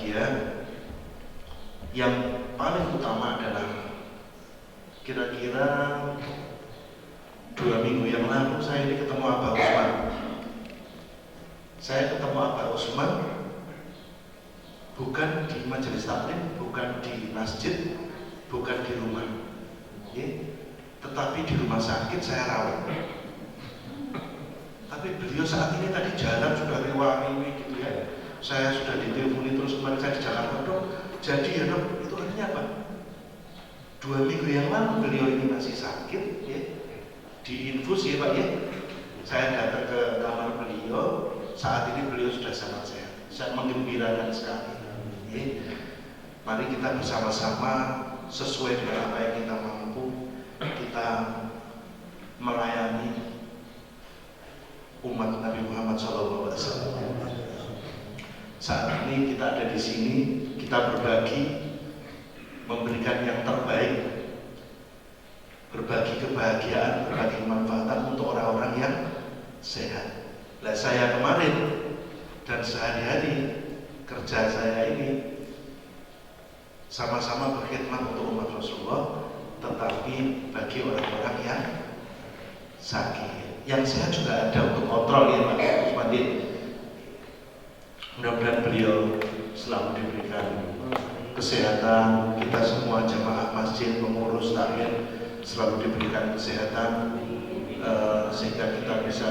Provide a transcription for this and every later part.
berbahagia. Yang paling utama adalah kira-kira 2 minggu yang lalu saya ini ketemu Abah Usman. Saya ketemu Abah Usman bukan di majelis taklim, bukan di masjid, bukan di rumah, tetapi di rumah sakit saya rawat. Tapi beliau saat ini tadi jalan sudah riwayat gitu ya. Saya sudah diteleponi terus, kemarin saya di Jakarta, dok. Jadi ya dok, itu artinya apa? 2 minggu yang lalu beliau ini masih sakit, ya, diinfus ya Pak ya. Saya datang ke kamar beliau, saat ini beliau sudah sangat sehat. Saya menggembirakan sekali. Ya. Mari kita bersama-sama sesuai dengan apa yang kita mampu, kita melayani umat Nabi Muhammad SAW. Saat ini kita ada di sini, kita berbagi, memberikan yang terbaik, berbagi kebahagiaan, berbagi kemanfaatan untuk orang-orang yang sehat. Nah, saya kemarin dan sehari-hari kerja saya ini sama-sama berkhidmat untuk umat Rasulullah, tetapi bagi orang-orang yang sakit, yang sehat juga ada untuk kontrol ya Pak Usman. Mudah-mudahan beliau selalu diberikan kesehatan, kita semua jamaah masjid, pengurus taklim selalu diberikan kesehatan, sehingga kita bisa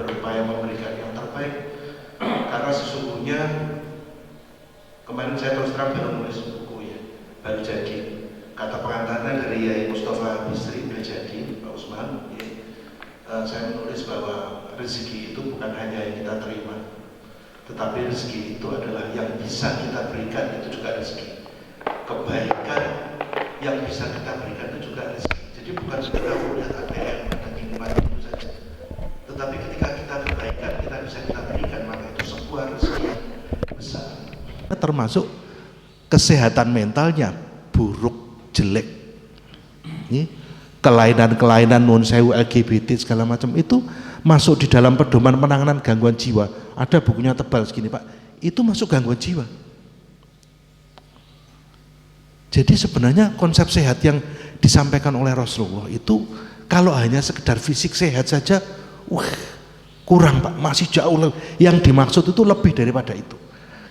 berupaya memberikan yang terbaik. Karena sesungguhnya kemarin saya terus terang baru nulis buku ya, baru jadi. Kata pengantarnya dari Yai Mustafa Bisri udah jadi Pak Usman. Ya. Saya menulis bahwa rezeki itu bukan hanya yang kita terima, tetapi rezeki itu adalah yang bisa kita berikan, itu juga rezeki. Kebaikan yang bisa kita berikan itu juga rezeki. Jadi bukan sekedar lihat ATM dan kiriman itu saja, tetapi ketika kita kebaikan kita bisa kita berikan, maka itu sebuah rezeki yang besar. Termasuk kesehatan mentalnya buruk, jelek, kelainan-kelainan non sewu LGBT segala macam itu masuk di dalam pedoman penanganan gangguan jiwa. Ada bukunya tebal segini Pak, itu masuk gangguan jiwa. Jadi sebenarnya konsep sehat yang disampaikan oleh Rasulullah itu kalau hanya sekedar fisik sehat saja, kurang Pak, masih jauh. Yang dimaksud itu lebih daripada itu.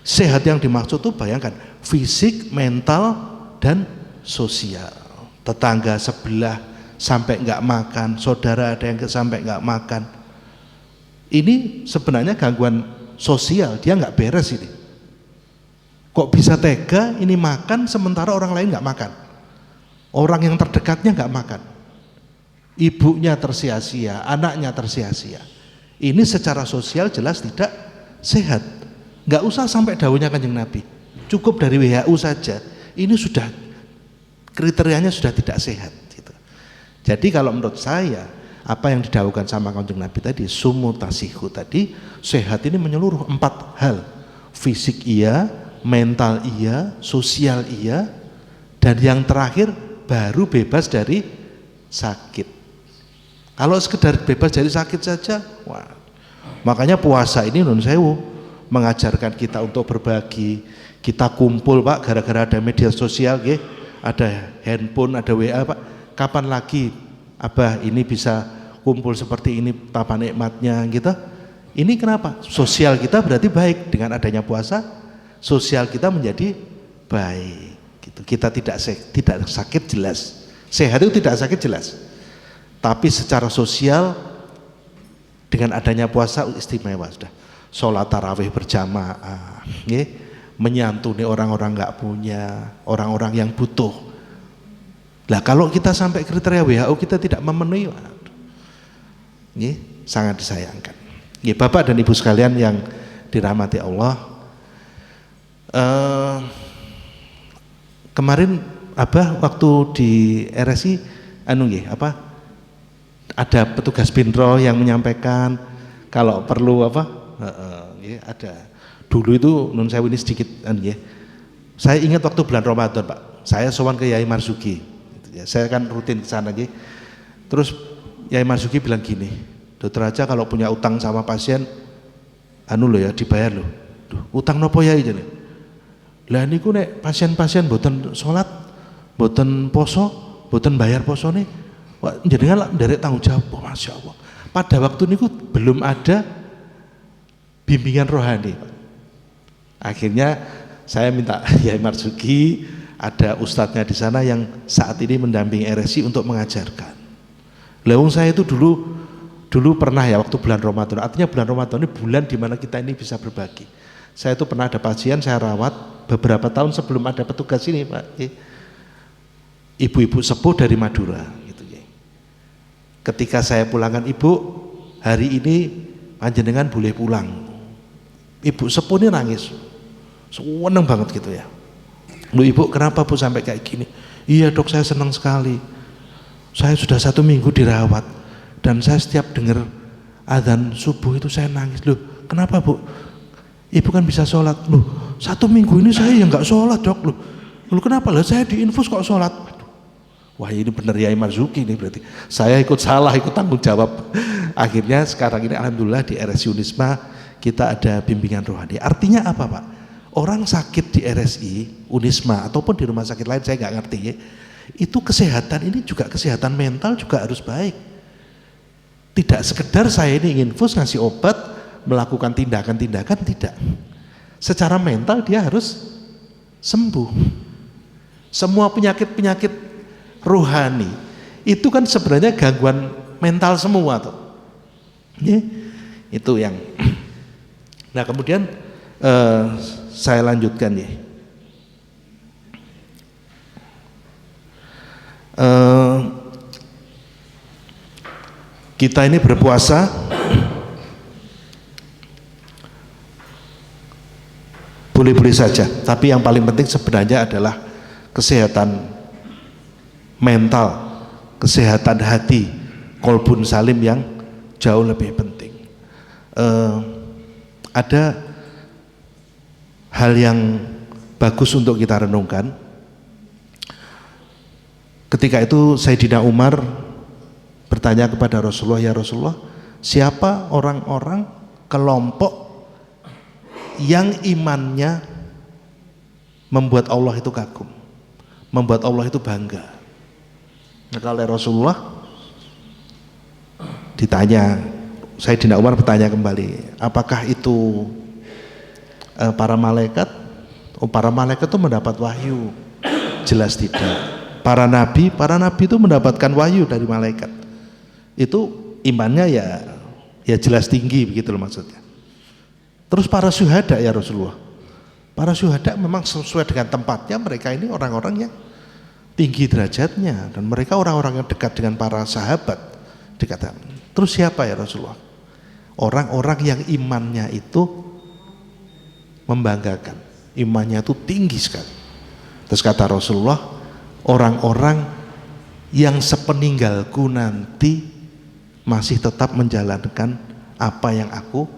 Sehat yang dimaksud itu bayangkan fisik, mental, dan sosial. Tetangga sebelah sampai nggak makan, saudara ada yang sampai nggak makan. Ini sebenarnya gangguan sosial, dia nggak beres ini. Kok bisa tega ini makan sementara orang lain nggak makan, orang yang terdekatnya nggak makan, ibunya tersia-sia, anaknya tersia-sia. Ini secara sosial jelas tidak sehat. Nggak usah sampai daunnya Kanjeng Nabi, cukup dari WHO saja ini sudah kriterianya sudah tidak sehat gitu. Jadi kalau menurut saya apa yang didahulukan sama Kanjeng Nabi tadi, sumu tasihu tadi, sehat ini menyeluruh 4 hal. Fisik iya, mental iya, sosial iya, dan yang terakhir baru bebas dari sakit. Kalau sekedar bebas dari sakit saja, wah. Makanya puasa ini nun sewu mengajarkan kita untuk berbagi. Kita kumpul Pak, gara-gara ada media sosial, ada handphone, ada WA Pak. Kapan lagi Abah ini bisa kumpul seperti ini, apa nikmatnya gitu. Ini kenapa? Sosial kita berarti baik dengan adanya puasa, sosial kita menjadi baik. Gitu. Kita tidak sakit jelas, sehat itu tidak sakit jelas. Tapi secara sosial dengan adanya puasa istimewa sudah. Sholat tarawih berjamaah, menyantuni orang-orang nggak punya, orang-orang yang butuh. Lah kalau kita sampai kriteria WHO kita tidak memenuhi, sangat disayangkan. Bapak dan Ibu sekalian yang dirahmati Allah, kemarin Abah waktu di RSI ada petugas binro yang menyampaikan kalau perlu ada. Dulu itu nun sewu ini sedikit saya ingat waktu bulan Ramadan Pak, saya sowan ke Yai Marzuki, saya kan rutin ke sana terus Yai Marzuki bilang gini, dokter aja kalau punya utang sama pasien dibayar loh. Duh, utang nopo Yai? Lah niku nek pasien-pasien boten sholat, boten poso, boten bayar posone, wah jenengan nderek tanggung jawab. Oh, Masya Allah. Pada waktu niku belum ada bimbingan rohani. Akhirnya saya minta Yai Marzuki, ada ustadznya di sana yang saat ini mendampingi RSI untuk mengajarkan. Lewung saya itu dulu pernah ya waktu bulan Ramadan. Artinya bulan Ramadan ini bulan di mana kita ini bisa berbagi. Saya itu pernah ada pasien saya rawat beberapa tahun sebelum ada petugas ini, Pak. Ibu-ibu sepuh dari Madura gitu ya. Ketika saya pulangkan ibu, hari ini panjenengan boleh pulang. Ibu sepuh ini nangis. Seneng banget gitu ya. Lu ibu kenapa Bu sampai kayak gini? Iya dok, saya senang sekali. Saya sudah 1 minggu dirawat dan saya setiap dengar adzan subuh itu saya nangis. Loh kenapa Bu? Ibu kan bisa sholat. Loh 1 minggu ini saya yang nggak sholat dok. Loh kenapa lah saya diinfus kok sholat? Wah ini bener Yai Marzuki ini berarti. Saya ikut salah, ikut tanggung jawab. Akhirnya sekarang ini alhamdulillah di RSI Unisma kita ada bimbingan rohani. Artinya apa Pak? Orang sakit di RSI, Unisma ataupun di rumah sakit lain saya nggak ngerti ya, itu kesehatan ini juga kesehatan mental juga harus baik. Tidak sekedar saya ini infus ngasih obat, melakukan tindakan-tindakan, tidak. Secara mental dia harus sembuh. Semua penyakit-penyakit rohani itu kan sebenarnya gangguan mental semua tuh. Ya, itu yang. Nah kemudian saya lanjutkan ya. Kita ini berpuasa boleh-boleh saja, tapi yang paling penting sebenarnya adalah kesehatan mental, kesehatan hati, kolbun salim yang jauh lebih penting. Ada hal yang bagus untuk kita renungkan. Ketika itu Sayyidina Umar bertanya kepada Rasulullah, ya Rasulullah, siapa orang-orang kelompok yang imannya membuat Allah itu kagum, membuat Allah itu bangga? Maka oleh Rasulullah ditanya, Sayyidina Umar bertanya kembali, apakah itu para malaikat? Oh, para malaikat itu mendapat wahyu. Jelas tidak. Para nabi itu mendapatkan wahyu dari malaikat. Itu imannya ya jelas tinggi begitu loh maksudnya. Terus para syuhada ya Rasulullah. Para syuhada memang sesuai dengan tempatnya, mereka ini orang-orang yang tinggi derajatnya dan mereka orang-orang yang dekat dengan para sahabat. Dikatakan. Terus siapa ya Rasulullah? Orang-orang yang imannya itu membanggakan, imannya itu tinggi sekali. Terus kata Rasulullah, orang-orang yang sepeninggalku nanti masih tetap menjalankan apa yang aku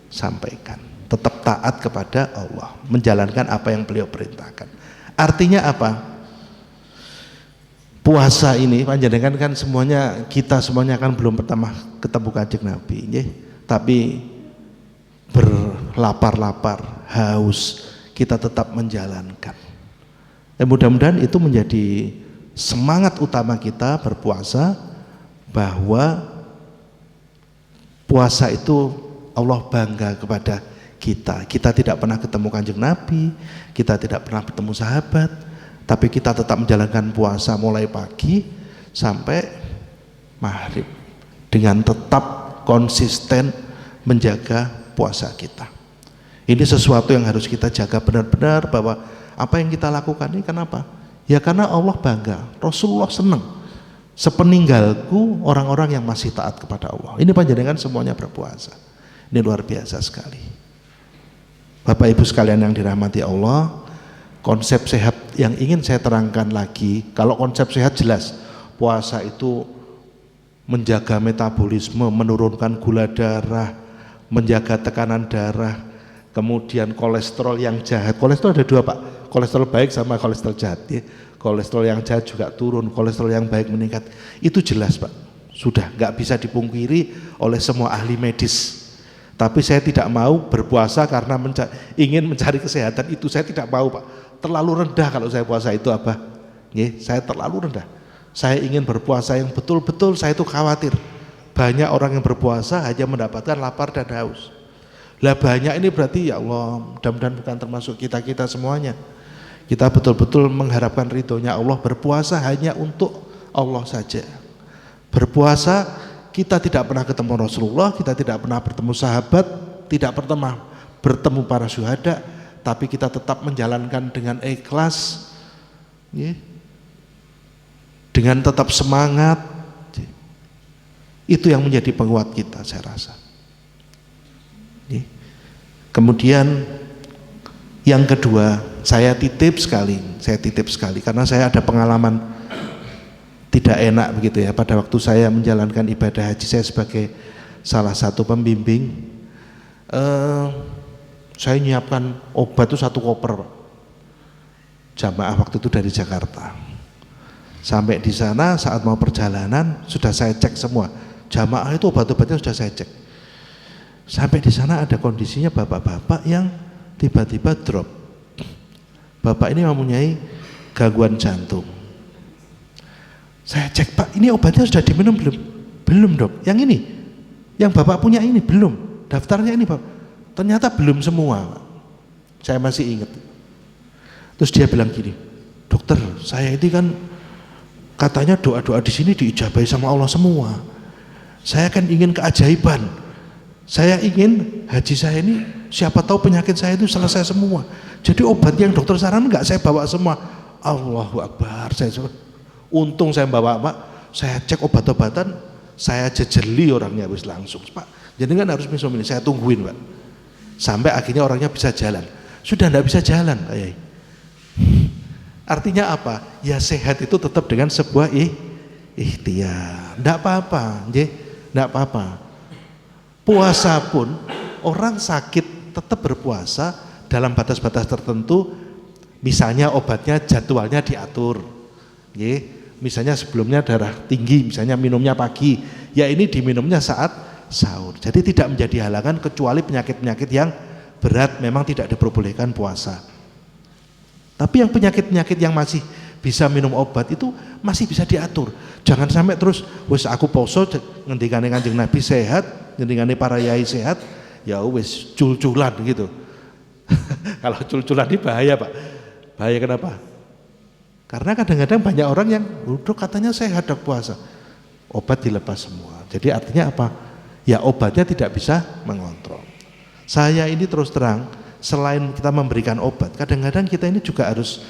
sampaikan, tetap taat kepada Allah, menjalankan apa yang beliau perintahkan. Artinya apa? Puasa ini panjenengan kan semuanya, kita semuanya kan belum pertama ketemu Kanjeng Nabi, tapi berlapar-lapar, haus, kita tetap menjalankan. Mudah-mudahan itu menjadi semangat utama kita berpuasa, bahwa puasa itu Allah bangga kepada kita. Kita tidak pernah ketemu Kanjeng Nabi, kita tidak pernah bertemu sahabat, tapi kita tetap menjalankan puasa mulai pagi sampai maghrib dengan tetap konsisten menjaga puasa kita. Ini sesuatu yang harus kita jaga benar-benar, bahwa apa yang kita lakukan ini kenapa? Ya karena Allah bangga, Rasulullah senang. Sepeninggalku orang-orang yang masih taat kepada Allah. Ini panjenengan semuanya berpuasa. Ini luar biasa sekali. Bapak Ibu sekalian yang dirahmati Allah, konsep sehat yang ingin saya terangkan lagi, kalau konsep sehat jelas, puasa itu menjaga metabolisme, menurunkan gula darah, menjaga tekanan darah, kemudian kolesterol yang jahat. Kolesterol ada 2 Pak, kolesterol baik sama kolesterol jahat ya. Kolesterol yang jahat juga turun, kolesterol yang baik meningkat. Itu jelas Pak, sudah nggak bisa dipungkiri oleh semua ahli medis. Tapi saya tidak mau berpuasa karena ingin mencari kesehatan, itu saya tidak mau Pak. terlalu rendah kalau saya puasa itu Abah. Nggih, saya terlalu rendah. Saya ingin berpuasa yang betul-betul, saya itu khawatir banyak orang yang berpuasa hanya mendapatkan lapar dan haus. Lah banyak ini berarti ya Allah, mudah-mudahan bukan termasuk kita-kita semuanya. Kita betul-betul mengharapkan ridhonya Allah, berpuasa hanya untuk Allah saja. Berpuasa kita tidak pernah ketemu Rasulullah, kita tidak pernah bertemu sahabat, tidak pernah bertemu para syuhada, tapi kita tetap menjalankan dengan ikhlas, ya, dengan tetap semangat. Itu yang menjadi penguat kita, saya rasa. Ya. Kemudian yang kedua, saya titip sekali karena saya ada pengalaman tidak enak begitu ya pada waktu saya menjalankan ibadah haji. Saya sebagai salah satu pembimbing, saya nyiapkan obat itu 1 koper, Pak. Jamaah waktu itu dari Jakarta. Sampai di sana saat mau perjalanan sudah saya cek semua. Jamaah itu obat-obatnya sudah saya cek. Sampai di sana ada kondisinya bapak-bapak yang tiba-tiba drop. Bapak ini mempunyai gangguan jantung. Saya cek, Pak, ini obatnya sudah diminum belum? Belum, Dok. Yang ini, yang Bapak punya ini belum. Daftarnya ini, Pak. Ternyata belum semua, Pak. Saya masih ingat. Terus dia bilang gini, dokter, saya ini kan katanya doa-doa di sini diijabahi sama Allah semua. Saya kan ingin keajaiban. Saya ingin haji saya ini siapa tahu penyakit saya itu selesai semua. Jadi obat yang dokter saran enggak saya bawa semua. Allahu Akbar. Untung saya bawa, Pak. Saya cek obat-obatan, saya jejeli orangnya habis langsung, Pak. Jadi kan harus minum ini, saya tungguin, Pak. Sampai akhirnya orangnya bisa jalan. Sudah enggak bisa jalan, Pak Yai. Artinya apa? Ya sehat itu tetap dengan sebuah ikhtiar. Enggak apa-apa, nggih. Enggak apa-apa. Puasa pun orang sakit tetap berpuasa dalam batas-batas tertentu. Misalnya obatnya jadwalnya diatur. Nggih. Misalnya sebelumnya darah tinggi, misalnya minumnya pagi, ya ini diminumnya saat sahur. Jadi tidak menjadi halangan kecuali penyakit-penyakit yang berat memang tidak diperbolehkan puasa. Tapi yang penyakit-penyakit yang masih bisa minum obat itu masih bisa diatur. Jangan sampai terus wis aku poso ngendikane Kanjeng Nabi sehat, ngendikane para yai sehat, ya wis cul-culan gitu. Kalau cul-culan ini bahaya, Pak. Bahaya kenapa? Karena kadang-kadang banyak orang yang udah katanya sehat dok puasa, obat dilepas semua. Jadi artinya apa? Ya obatnya tidak bisa mengontrol. Saya ini terus terang, selain kita memberikan obat, kadang-kadang kita ini juga harus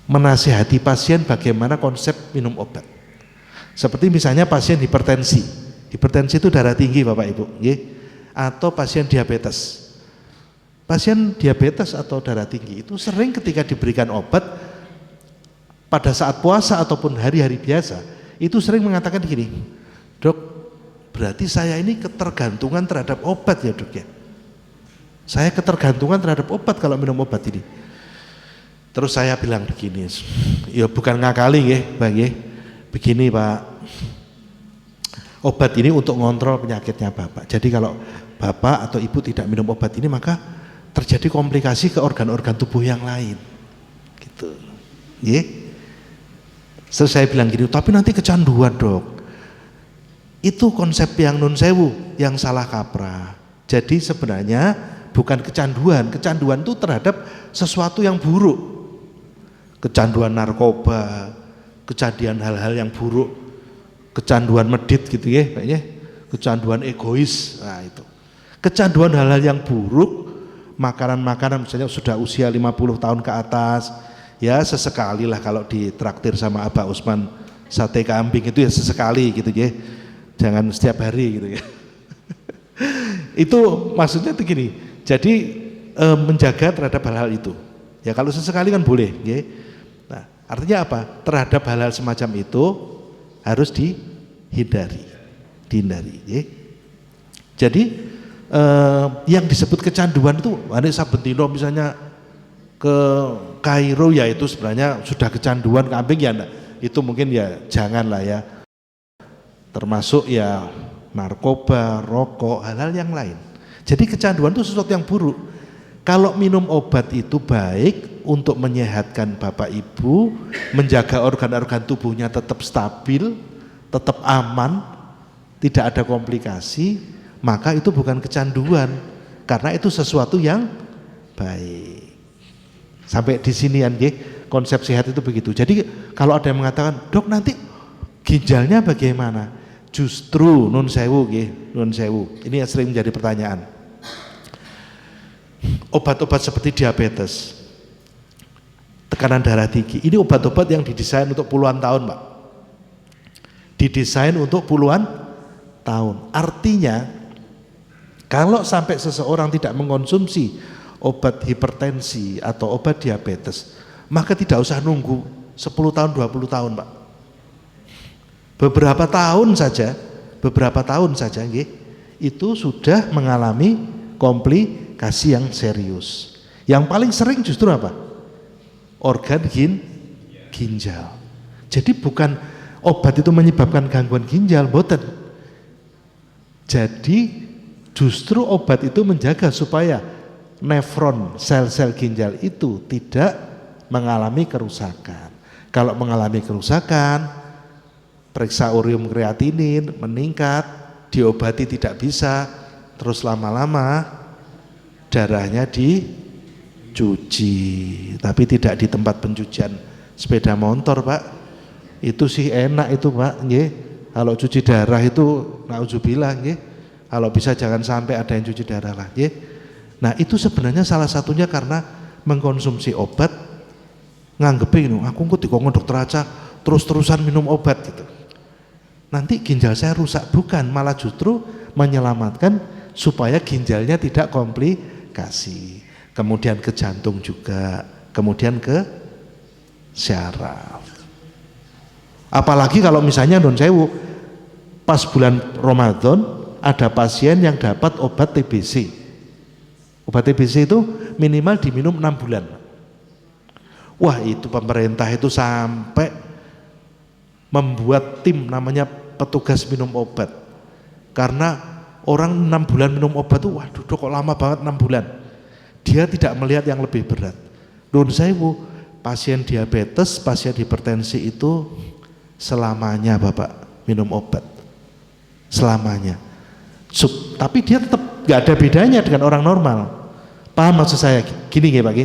menasihati pasien bagaimana konsep minum obat. Seperti misalnya pasien hipertensi. Hipertensi itu darah tinggi Bapak Ibu, atau pasien diabetes. Pasien diabetes atau darah tinggi itu sering ketika diberikan obat pada saat puasa ataupun hari-hari biasa itu sering mengatakan gini, dok, berarti saya ini ketergantungan terhadap obat ya dok ya. Saya ketergantungan terhadap obat kalau minum obat ini. Terus saya bilang begini, ya bukan ngakali ya Bang ya, begini Pak, obat ini untuk ngontrol penyakitnya Bapak. Jadi kalau Bapak atau Ibu tidak minum obat ini maka terjadi komplikasi ke organ-organ tubuh yang lain, gitu. Terus saya bilang gini, tapi nanti kecanduan dok. Itu konsep yang nun sewu, yang salah kaprah. Jadi sebenarnya bukan kecanduan, kecanduan itu terhadap sesuatu yang buruk. Kecanduan narkoba, kecanduan hal-hal yang buruk, kecanduan medit gitu ya, kecanduan egois, nah itu. Kecanduan hal-hal yang buruk, makanan-makanan misalnya sudah usia 50 tahun ke atas, ya sesekali lah kalau ditraktir sama Abah Usman sate kambing itu ya sesekali gitu ya, jangan setiap hari gitu ya. Itu maksudnya tuh gini, jadi menjaga terhadap hal-hal itu ya, kalau sesekali kan boleh ya. Nah artinya apa? Terhadap hal-hal semacam itu harus dihindari ya. Jadi yang disebut kecanduan itu ada sabentino misalnya ke Kairo, ya itu sebenarnya sudah kecanduan kambing ya enggak, itu mungkin ya jangan lah ya, termasuk ya narkoba, rokok, hal-hal yang lain. Jadi kecanduan itu sesuatu yang buruk. Kalau minum obat itu baik untuk menyehatkan Bapak Ibu, menjaga organ-organ tubuhnya tetap stabil, tetap aman, tidak ada komplikasi, maka itu bukan kecanduan, karena itu sesuatu yang baik. Sampai di sini kan konsep sehat itu begitu. Jadi kalau ada yang mengatakan, "Dok, nanti ginjalnya bagaimana?" Justru nun sewu. Ini yang sering menjadi pertanyaan. Obat-obat seperti diabetes, tekanan darah tinggi, ini obat-obat yang didesain untuk puluhan tahun, Pak. Didesain untuk puluhan tahun. Artinya, kalau sampai seseorang tidak mengkonsumsi obat hipertensi atau obat diabetes, maka tidak usah nunggu 10 tahun, 20 tahun, Pak. Beberapa tahun saja, itu sudah mengalami komplikasi yang serius. Yang paling sering justru apa? Organ ginjal. Jadi bukan obat itu menyebabkan gangguan ginjal, boten. Jadi justru obat itu menjaga supaya nefron, sel-sel ginjal itu tidak mengalami kerusakan. Kalau mengalami kerusakan, periksa ureum kreatinin meningkat, diobati tidak bisa, terus lama-lama darahnya dicuci, tapi tidak di tempat pencucian sepeda motor, Pak. Itu sih enak itu, Pak, nggih. Kalau cuci darah itu naudzubillah, nggih. Kalau bisa jangan sampai ada yang cuci darah lah, nggih. Nah, itu sebenarnya salah satunya karena mengkonsumsi obat, nganggepin aku kok dikongkon dokter aja terus-terusan minum obat gitu. Nanti ginjal saya rusak, bukan, malah justru menyelamatkan supaya ginjalnya tidak komplikasi. Kemudian ke jantung juga, kemudian ke syaraf. Apalagi kalau misalnya non sewu, pas bulan Ramadan ada pasien yang dapat obat TBC. Obat TBC itu minimal diminum 6 bulan. Wah, itu pemerintah itu sampai membuat tim namanya petugas minum obat, karena orang 6 bulan minum obat tuh, waduh kok lama banget 6 bulan. Dia tidak melihat yang lebih berat. Nun sewu, pasien diabetes, pasien hipertensi itu selamanya Bapak minum obat, selamanya. Tapi dia tetap gak ada bedanya dengan orang normal. Paham maksud saya? Gini ya Pak,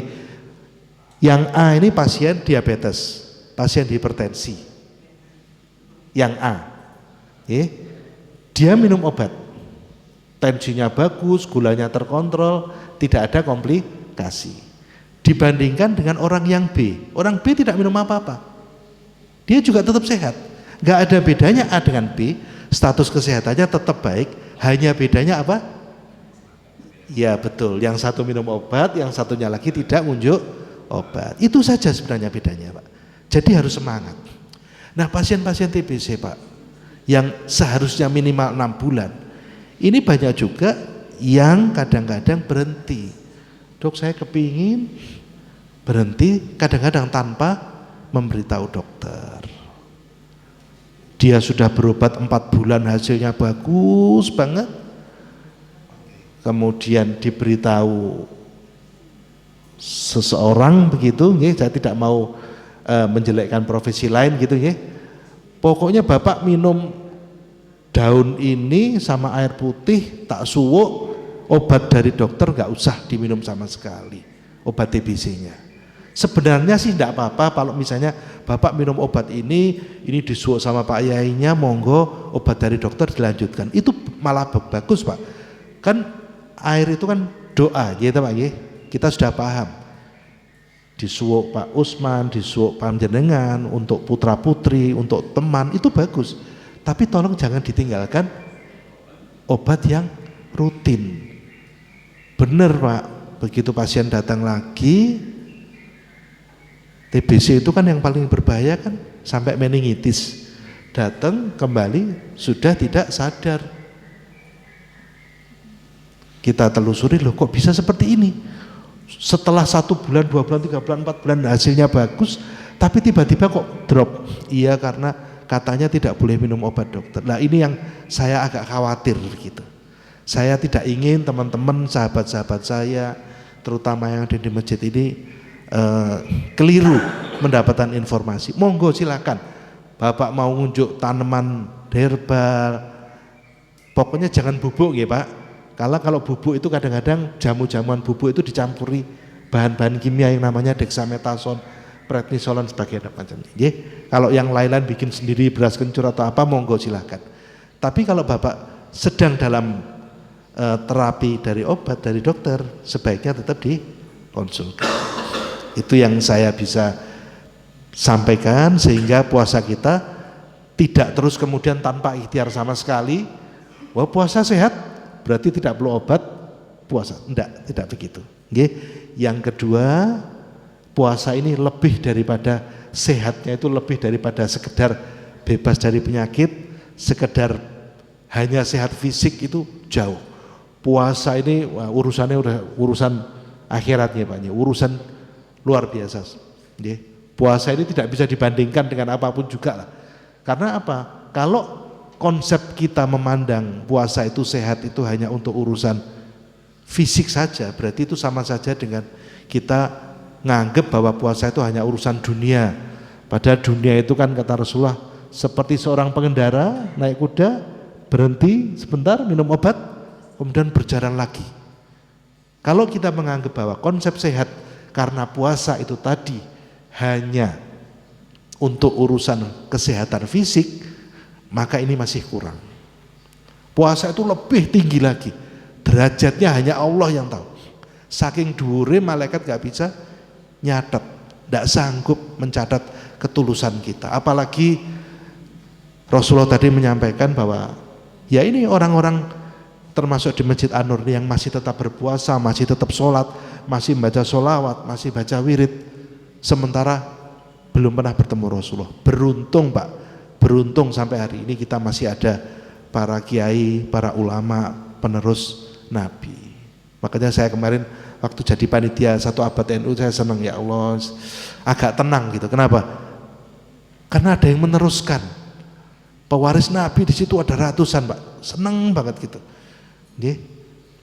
yang A ini pasien diabetes, pasien hipertensi. Yang A, dia minum obat, tensinya bagus, gulanya terkontrol, tidak ada komplikasi. Dibandingkan dengan orang yang B, orang B tidak minum apa-apa, dia juga tetap sehat. Gak ada bedanya A dengan B, status kesehatannya tetap baik, hanya bedanya apa? Ya betul, yang satu minum obat, yang satunya lagi tidak ngunjuk obat. Itu saja sebenarnya bedanya, Pak. Jadi harus semangat. Nah, pasien-pasien TBC, Pak, yang seharusnya minimal 6 bulan, ini banyak juga yang kadang-kadang berhenti. Dok, saya kepingin berhenti, kadang-kadang tanpa memberitahu dokter. Dia sudah berobat 4 bulan, hasilnya bagus banget, kemudian diberitahu seseorang begitu, saya tidak mau menjelekkan profesi lain gitu, pokoknya Bapak minum daun ini sama air putih tak suwuk, obat dari dokter gak usah diminum sama sekali, obat TBC-nya. Sebenarnya sih tidak apa-apa kalau misalnya Bapak minum obat ini disuwuk sama Pak Yainya, monggo obat dari dokter dilanjutkan, itu malah bagus, Pak. Kan air itu kan doa, gitu Pak, kita sudah paham. Disuwuk Pak Usman, disuwuk panjenengan, untuk putra putri, untuk teman, itu bagus. Tapi tolong jangan ditinggalkan obat yang rutin. Benar Pak, begitu pasien datang lagi, TBC itu kan yang paling berbahaya kan, sampai meningitis. Datang kembali sudah tidak sadar. Kita telusuri, loh kok bisa seperti ini? Setelah 1 bulan, 2 bulan, 3 bulan, 4 bulan hasilnya bagus, tapi tiba-tiba kok drop. Iya, karena katanya tidak boleh minum obat dokter. Nah, ini yang saya agak khawatir gitu. Saya tidak ingin teman-teman, sahabat-sahabat saya terutama yang ada di masjid ini keliru mendapatkan informasi, monggo silakan. Bapak mau ngunjuk tanaman herbal, pokoknya jangan bubuk ya Pak. Kalau bubuk itu kadang-kadang jamu-jamuan bubuk itu dicampuri bahan-bahan kimia yang namanya dexamethasone, prednisolon sebagainya macamnya. Kalau yang lain-lain bikin sendiri beras kencur atau apa, monggo silakan. Tapi kalau Bapak sedang dalam terapi dari obat dari dokter, sebaiknya tetap dikonsulkan. Itu yang saya bisa sampaikan, sehingga puasa kita tidak terus kemudian tanpa ikhtiar sama sekali. Wah, puasa sehat berarti tidak perlu obat puasa. Tidak begitu. Yang kedua, puasa ini lebih daripada sehatnya, itu lebih daripada sekedar bebas dari penyakit, sekedar hanya sehat fisik, itu jauh. Puasa ini urusannya udah urusan akhiratnya Pak, urusan luar biasa. Puasa ini tidak bisa dibandingkan dengan apapun juga lah. Karena apa? Kalau konsep kita memandang puasa itu sehat itu hanya untuk urusan fisik saja, berarti itu sama saja dengan kita nganggep bahwa puasa itu hanya urusan dunia. Padahal dunia itu kan kata Rasulullah seperti seorang pengendara naik kuda, berhenti sebentar minum obat, kemudian berjalan lagi. Kalau kita menganggap bahwa konsep sehat karena puasa itu tadi hanya untuk urusan kesehatan fisik, maka ini masih kurang. Puasa itu lebih tinggi lagi, derajatnya hanya Allah yang tahu. Saking dhuwure malaikat gak bisa nyatet, gak sanggup mencatat ketulusan kita. Apalagi Rasulullah tadi menyampaikan bahwa ya ini orang-orang termasuk di Masjid An-Nur yang masih tetap berpuasa, masih tetap sholat, masih baca sholawat, masih baca wirid, sementara belum pernah bertemu Rasulullah. Beruntung Pak, beruntung sampai hari ini kita masih ada para kiai, para ulama, penerus Nabi. Makanya saya kemarin waktu jadi panitia 1 abad NU, saya senang, ya Allah, agak tenang gitu. Kenapa? Karena ada yang meneruskan. Pewaris Nabi di situ ada ratusan Pak, senang banget gitu.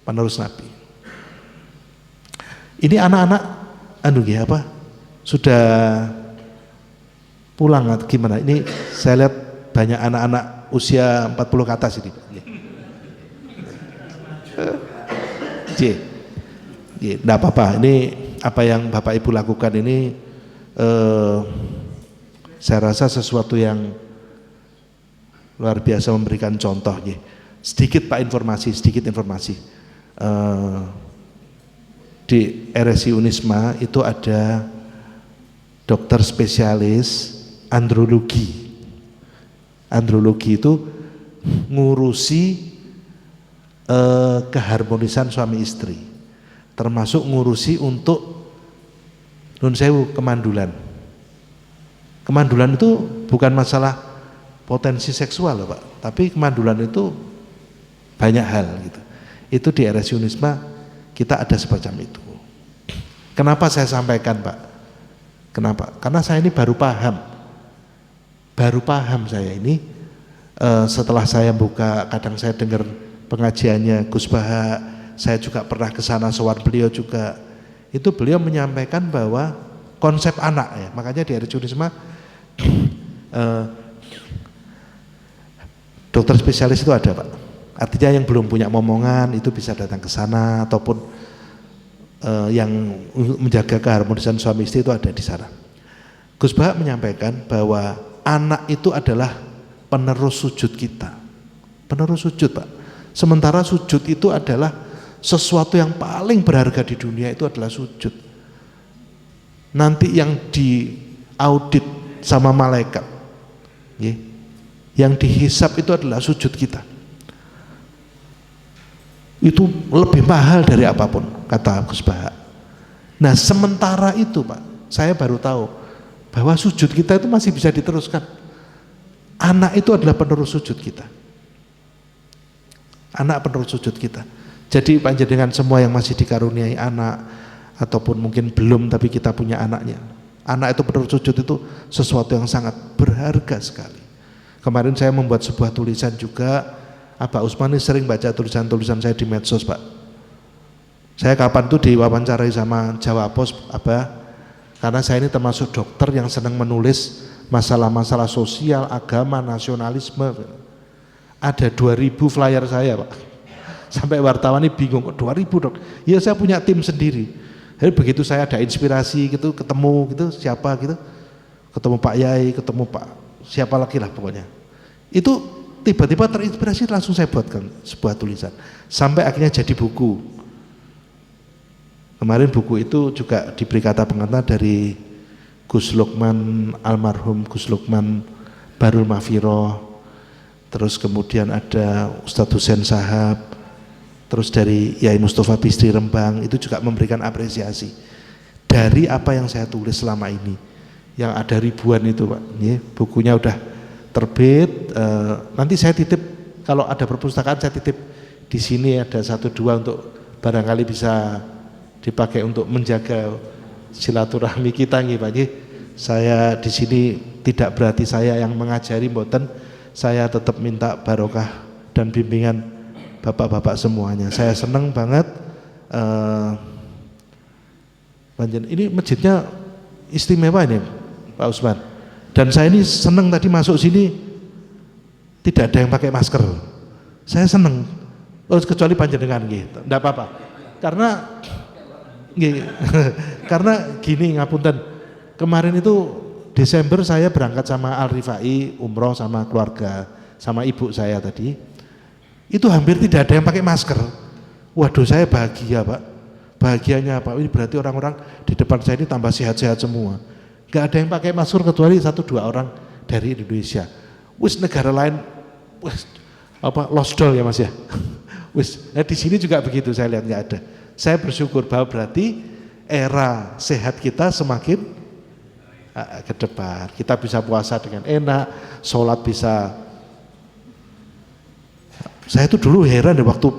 Penerus Nabi. Ini anak-anak sudah pulang atau gimana? Ini saya lihat banyak anak-anak usia 40 ke atas ini. Enggak apa-apa. Ini apa yang Bapak Ibu lakukan ini saya rasa sesuatu yang luar biasa, memberikan contoh. Sedikit Pak informasi, di RSI Unisma itu ada dokter spesialis andrologi. Andrologi itu ngurusi keharmonisan suami istri, termasuk ngurusi untuk nun sewu kemandulan. Kemandulan itu bukan masalah potensi seksual loh Pak, tapi kemandulan itu banyak hal gitu. Itu di RSI Unisma kita ada semacam itu. Kenapa saya sampaikan Pak? Kenapa? Karena saya ini baru paham saya ini setelah saya buka, kadang saya dengar pengajiannya Gus Baha, saya juga pernah ke sana sowan beliau juga. Itu beliau menyampaikan bahwa konsep anak ya, makanya di RSI Unisma dokter spesialis itu ada Pak. Artinya yang belum punya momongan itu bisa datang ke sana, ataupun yang menjaga keharmonisan suami istri itu ada di sana. Gus Baha menyampaikan bahwa anak itu adalah penerus sujud kita. Penerus sujud Pak. Sementara sujud itu adalah sesuatu yang paling berharga di dunia, itu adalah sujud. Nanti yang diaudit sama malaikat, yang dihisap itu adalah sujud kita. Itu lebih mahal dari apapun, kata Gus Baha. Nah sementara itu Pak, saya baru tahu bahwa sujud kita itu masih bisa diteruskan. Anak itu adalah penerus sujud kita. Anak penerus sujud kita. Jadi panjenengan semua yang masih dikaruniai anak, ataupun mungkin belum tapi kita punya anaknya, anak itu penerus sujud itu sesuatu yang sangat berharga sekali. Kemarin saya membuat sebuah tulisan juga. Pak Usman ini sering baca tulisan-tulisan saya di medsos Pak. Saya kapan tuh diwawancarai sama Jawa Pos, karena saya ini termasuk dokter yang senang menulis masalah-masalah sosial, agama, nasionalisme. Ada 2000 flyer saya, Pak. Sampai wartawan ini bingung, kok 2000 dok? Ya saya punya tim sendiri. Jadi begitu saya ada inspirasi gitu, ketemu gitu, siapa gitu, ketemu Pak Yai, ketemu Pak siapa lagi lah pokoknya. Itu tiba-tiba terinspirasi, langsung saya buatkan sebuah tulisan. Sampai akhirnya jadi buku. Kemarin buku itu juga diberi kata pengantar dari Gus Lukman, almarhum Gus Lukman Barul Mafiroh, terus kemudian ada Ustadz Husain Sahab, terus dari Yai Mustafa Bistri Rembang, itu juga memberikan apresiasi dari apa yang saya tulis selama ini, yang ada ribuan itu Pak. Ini bukunya udah terbit, nanti saya titip, kalau ada perpustakaan saya titip di sini ada 1-2 untuk barangkali bisa dipakai untuk menjaga silaturahmi kita nih Pak. Saya di sini tidak berarti saya yang mengajari, mboten, saya tetap minta barokah dan bimbingan bapak-bapak semuanya. Saya senang banget. Ini masjidnya istimewa ini Pak Usman. Dan saya ini senang tadi masuk sini tidak ada yang pakai masker. Saya senang. Kecuali panjenengan gitu. Enggak apa-apa. Karena gini ngapunten. Kemarin itu Desember saya berangkat sama Al Rifai umroh sama keluarga, sama ibu saya tadi. Itu hampir tidak ada yang pakai masker. Waduh, saya bahagia Pak. Bahagianya Pak, ini berarti orang-orang di depan saya ini tambah sehat-sehat semua. Gak ada yang pakai masker kecuali 1-2 orang dari Indonesia. Wis negara lain, wis lost doll ya Mas ya. Wis, nah di sini juga begitu saya lihat nggak ada. Saya bersyukur bahwa berarti era sehat kita semakin ke depan. Kita bisa puasa dengan enak, sholat bisa. Saya tuh dulu heran deh waktu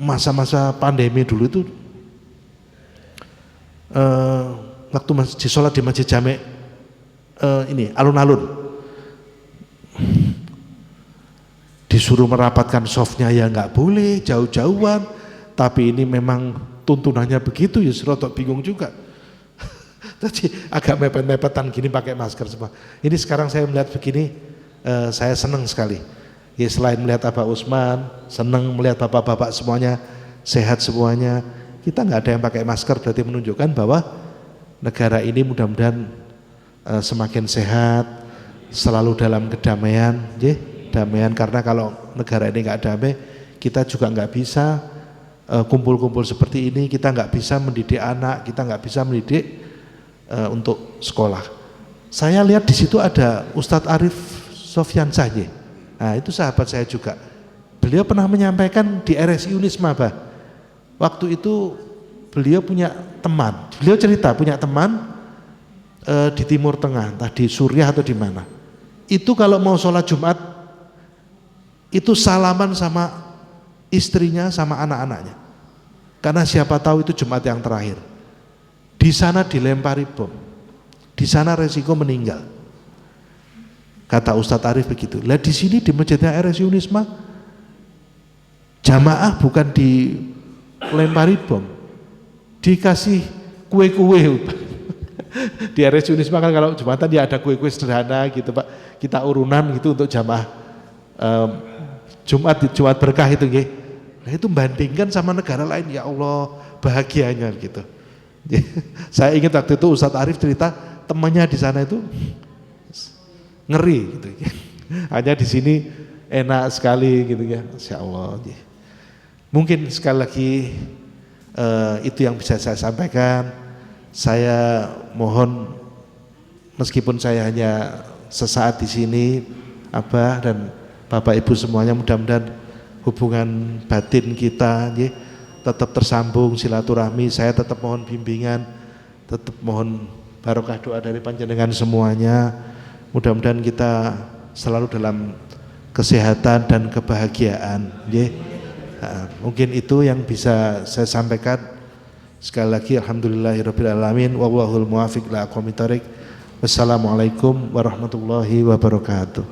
masa-masa pandemi dulu itu, waktu masjid sholat di Masjid Jami ini alun-alun, disuruh merapatkan softnya ya nggak boleh, jauh-jauhan. Tapi ini memang tuntunannya begitu, ya serotok bingung juga. Jadi agak mepet-mepetan gini pakai masker semua. Ini sekarang saya melihat begini, saya senang sekali. Ya, selain melihat Abah Usman, senang melihat bapak-bapak semuanya sehat semuanya. Kita nggak ada yang pakai masker, berarti menunjukkan bahwa negara ini mudah-mudahan semakin sehat, selalu dalam kedamaian, damaian. Karena kalau negara ini nggak damai, kita juga nggak bisa kumpul-kumpul seperti ini, kita nggak bisa mendidik anak, kita nggak bisa mendidik untuk sekolah. Saya lihat di situ ada Ustadz Arif Sofyansyah. Nah itu sahabat saya juga. Beliau pernah menyampaikan di RSI Unisma, Bah. Waktu itu beliau punya teman. Beliau cerita punya teman di Timur Tengah, entah di Suriah atau di mana. Itu kalau mau sholat Jumat, itu salaman sama istrinya sama anak-anaknya. Karena siapa tahu itu Jumat yang terakhir. Di sana dilempari bom, di sana resiko meninggal. Kata Ustadz Arif begitu. Lah di sini di masjidnya RSI Unisma, jamaah bukan dilempari bom, dikasih kue-kue. Di RSI Unisma kan kalau Jumatan ya ada kue-kue sederhana gitu Pak. Kita urunan gitu untuk jamaah Jumat berkah itu nggih. Nah itu bandingkan sama negara lain, ya Allah bahagianya gitu. Saya ingat waktu itu Ustadz Arif cerita temannya di sana itu ngeri gitu. Hanya di sini enak sekali gitu ya, Masya Allah. Mungkin sekali lagi itu yang bisa saya sampaikan. Saya mohon meskipun saya hanya sesaat di sini, Abah dan Bapak Ibu semuanya, mudah-mudahan hubungan batin kita tetap tersambung, silaturahmi. Saya tetap mohon bimbingan, tetap mohon barokah doa dari panjenengan semuanya. Mudah-mudahan kita selalu dalam kesehatan dan kebahagiaan. Mungkin itu yang bisa saya sampaikan. Sekali lagi alhamdulillahirabbil alamin wallahul muwaffiq ila aqwamit thoriq. Wassalamualaikum warahmatullahi wabarakatuh.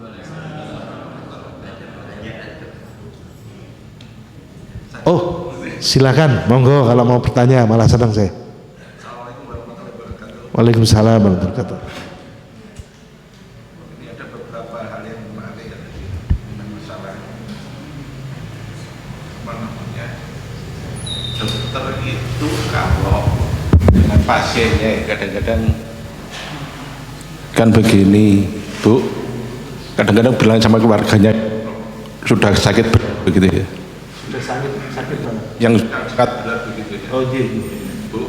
Oh, Silakan, monggo kalau mau bertanya, malah senang saya. Assalamualaikum warahmatullahi wabarakatuh. Waalaikumsalam warahmatullahi wabarakatuh. Ini ada beberapa hal yang menarik ya tadi dengan masalah apa namanya, dokter itu kalau dengan pasiennya kadang-kadang kan begini Bu, kadang-kadang bilang sama keluarganya sudah sakit berat begitu ya. Sudah sakit banget. Yang sangat berat begitu ya. Oh iya. Bu,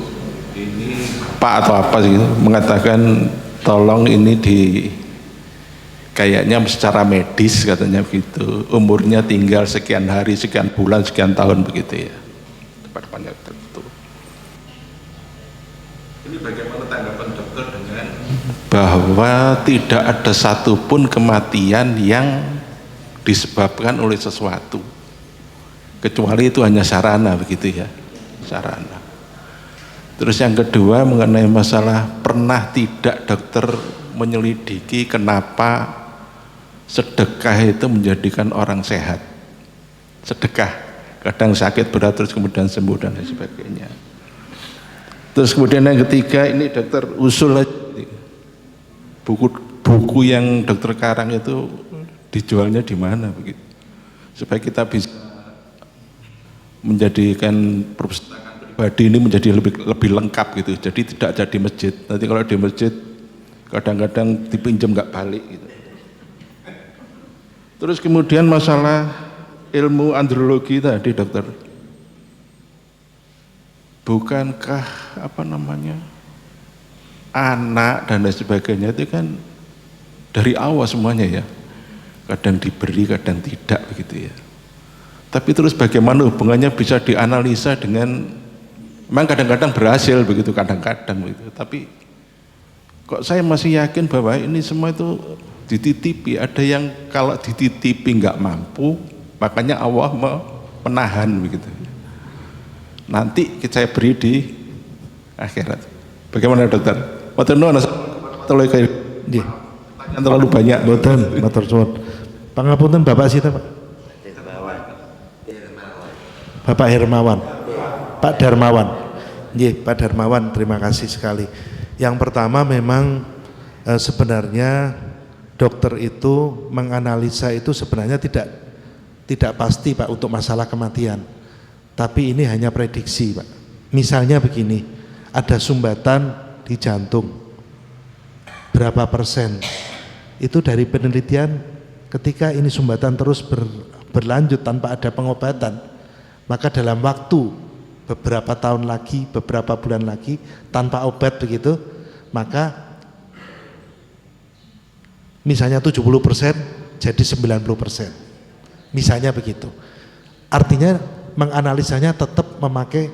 ini Pak atau apa sih gitu, mengatakan tolong ini di kayaknya secara medis katanya begitu, umurnya tinggal sekian hari, sekian bulan, sekian tahun begitu ya. Depan-depannya tertentu. Ini bagaimana tanggapan dokter dengan bahwa tidak ada satupun kematian yang disebabkan oleh sesuatu, kecuali itu hanya sarana begitu ya, sarana. Terus yang kedua mengenai masalah pernah tidak dokter menyelidiki kenapa sedekah itu menjadikan orang sehat. Sedekah kadang sakit berat terus kemudian sembuh dan lain sebagainya. Terus kemudian yang ketiga ini dokter usul buku yang dokter karang itu dijualnya di mana begitu, supaya kita bisa menjadikan perpustakaan pribadi ini menjadi lebih lengkap gitu, jadi tidak jadi masjid. Nanti kalau di masjid kadang-kadang dipinjam nggak balik gitu. Terus kemudian masalah ilmu andrologi tadi dokter, bukankah apa namanya anak dan lain sebagainya itu kan dari awal semuanya ya, kadang diberi kadang tidak begitu ya. Tapi terus bagaimana hubungannya bisa dianalisa dengan, memang kadang-kadang berhasil begitu, kadang-kadang begitu. Tapi kok saya masih yakin bahwa ini semua itu dititipi. Ada yang kalau dititipi nggak mampu, makanya Allah menahan begitu. Nanti saya beri di akhirat. Bagaimana dokter? Pertanyaan terlalu banyak. Boten, matur suwun. Pangapunten Bapak Sita, Pak. Bapak Hermawan. Pak Darmawan. Nggih, Pak Darmawan, terima kasih sekali. Yang pertama memang sebenarnya dokter itu menganalisa itu sebenarnya tidak pasti Pak untuk masalah kematian. Tapi ini hanya prediksi Pak. Misalnya begini, ada sumbatan di jantung. Berapa persen? Itu dari penelitian ketika ini sumbatan terus berlanjut tanpa ada pengobatan, maka dalam waktu beberapa tahun lagi, beberapa bulan lagi tanpa obat begitu, maka misalnya 70% jadi 90%. Misalnya begitu. Artinya menganalisanya tetap memakai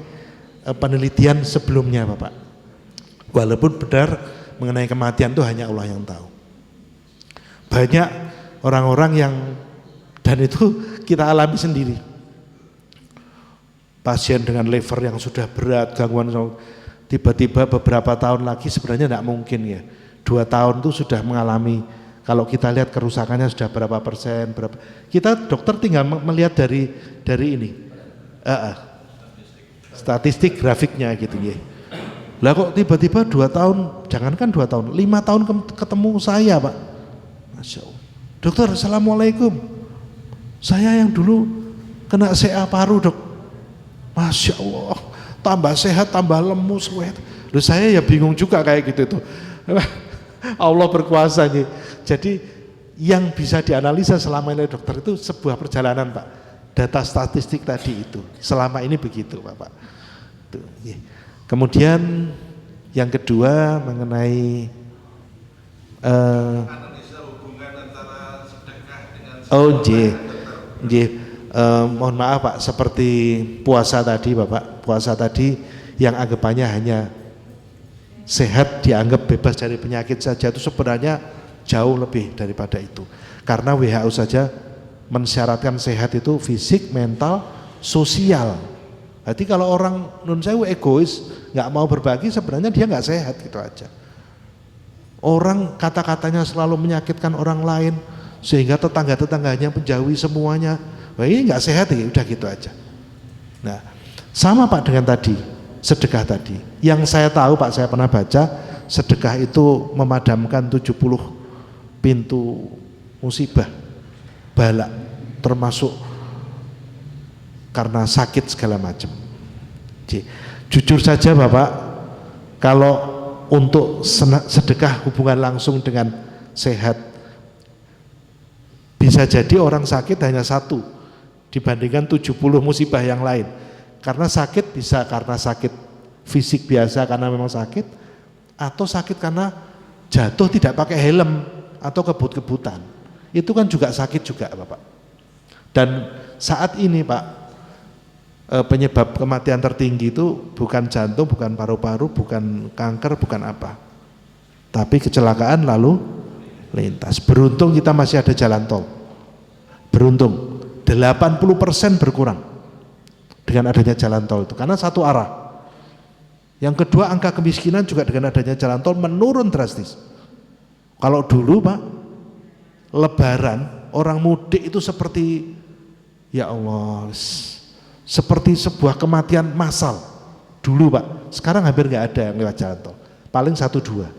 penelitian sebelumnya Bapak. Walaupun benar mengenai kematian itu hanya Allah yang tahu. Banyak orang-orang yang, dan itu kita alami sendiri, pasien dengan liver yang sudah berat, gangguan, tiba-tiba beberapa tahun lagi sebenarnya tidak mungkin ya, 2 tahun itu sudah mengalami, kalau kita lihat kerusakannya sudah berapa persen, berapa, kita dokter tinggal melihat dari ini statistik grafiknya gitu ya. Lah kok tiba-tiba 2 tahun, jangankan 2 tahun, 5 tahun ketemu saya Pak. Masya Allah. Dokter, assalamualaikum. Saya yang dulu kena CA paru dok. Masya Allah, tambah sehat, tambah lemus. Loh saya ya bingung juga kayak gitu tuh. Allah berkuasa nih. Jadi yang bisa dianalisa selama ini dokter itu sebuah perjalanan Pak. Data statistik tadi itu, selama ini begitu Bapak. Tuh, ya. Kemudian yang kedua mengenai analisa hubungan antara sedekah dengan mohon maaf Pak, seperti puasa tadi Bapak, puasa tadi yang anggapannya hanya sehat dianggap bebas dari penyakit saja, itu sebenarnya jauh lebih daripada itu. Karena WHO saja mensyaratkan sehat itu fisik, mental, sosial. Berarti kalau orang nun sewu egois, nggak mau berbagi, sebenarnya dia nggak sehat gitu aja. Orang kata-katanya selalu menyakitkan orang lain, sehingga tetangga-tetangganya menjauhi semuanya. Wah ini nggak sehat ya, udah gitu aja. Nah, Sama Pak dengan tadi, sedekah tadi. Yang saya tahu Pak, saya pernah baca, sedekah itu memadamkan 70 pintu musibah, bala, termasuk karena sakit segala macam. Jujur saja Bapak, kalau untuk sedekah hubungan langsung dengan sehat, bisa jadi orang sakit hanya satu dibandingkan 70 musibah yang lain. Karena sakit bisa karena sakit fisik biasa karena memang sakit, atau sakit karena jatuh tidak pakai helm atau kebut-kebutan. Itu kan juga sakit juga Bapak. Dan saat ini Pak, penyebab kematian tertinggi itu bukan jantung, bukan paru-paru, bukan kanker, bukan apa, tapi kecelakaan lalu lintas. Beruntung kita masih ada jalan tol. Beruntung 80% berkurang dengan adanya jalan tol itu, karena satu arah. Yang kedua, angka kemiskinan juga dengan adanya jalan tol menurun drastis. Kalau dulu Pak, Lebaran orang mudik itu seperti, ya Allah, seperti sebuah kematian massal dulu Pak. Sekarang hampir nggak ada yang lewat jalan tol, paling 1-2.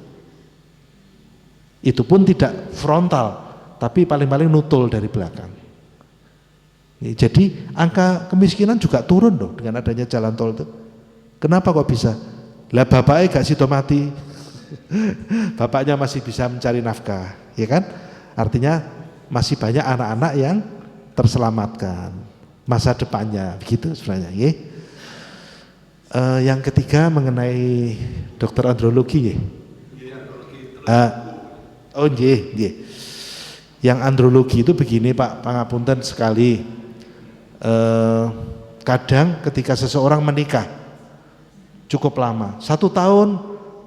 Itu pun tidak frontal, tapi paling-paling nutul dari belakang. Jadi angka kemiskinan juga turun loh dengan adanya jalan tol itu. Kenapa kok bisa? Lah bapaknya gak sido mati, bapaknya masih bisa mencari nafkah, ya kan? Artinya masih banyak anak-anak yang terselamatkan masa depannya, begitu sebenarnya. Yang ketiga mengenai dokter andrologi, yang andrologi itu begini Pak, pangapunten sekali. Kadang ketika seseorang menikah cukup lama, 1 tahun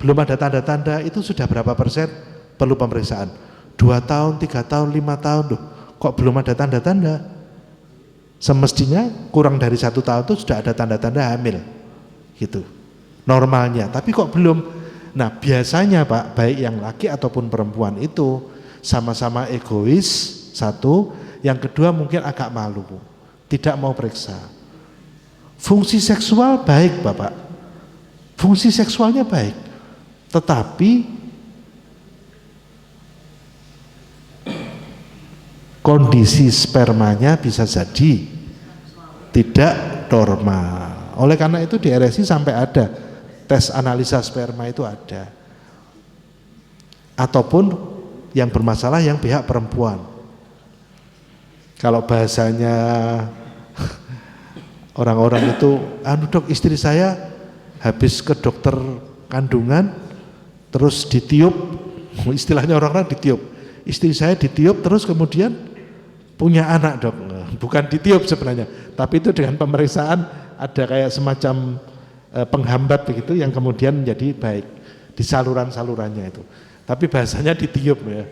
belum ada tanda-tanda, itu sudah berapa persen perlu pemeriksaan. 2 tahun, 3 tahun, 5 tahun, loh, kok belum ada tanda-tanda? Semestinya kurang dari 1 tahun itu sudah ada tanda-tanda hamil, gitu normalnya, tapi kok belum. Nah biasanya Pak, baik yang laki ataupun perempuan itu sama-sama egois, satu, yang kedua mungkin agak malu, tidak mau periksa. Fungsi seksual baik Bapak, fungsi seksualnya baik, tetapi kondisi spermanya bisa jadi tidak normal. Oleh karena itu di RSI sampai ada tes analisa sperma, itu ada. Ataupun yang bermasalah yang pihak perempuan. Kalau bahasanya orang-orang itu, dok, istri saya habis ke dokter kandungan terus ditiup, istilahnya orang-orang ditiup, istri saya ditiup terus kemudian punya anak dok. Bukan ditiup sebenarnya, tapi itu dengan pemeriksaan ada kayak semacam penghambat begitu yang kemudian menjadi baik di saluran-salurannya itu, tapi bahasanya ditiup ya.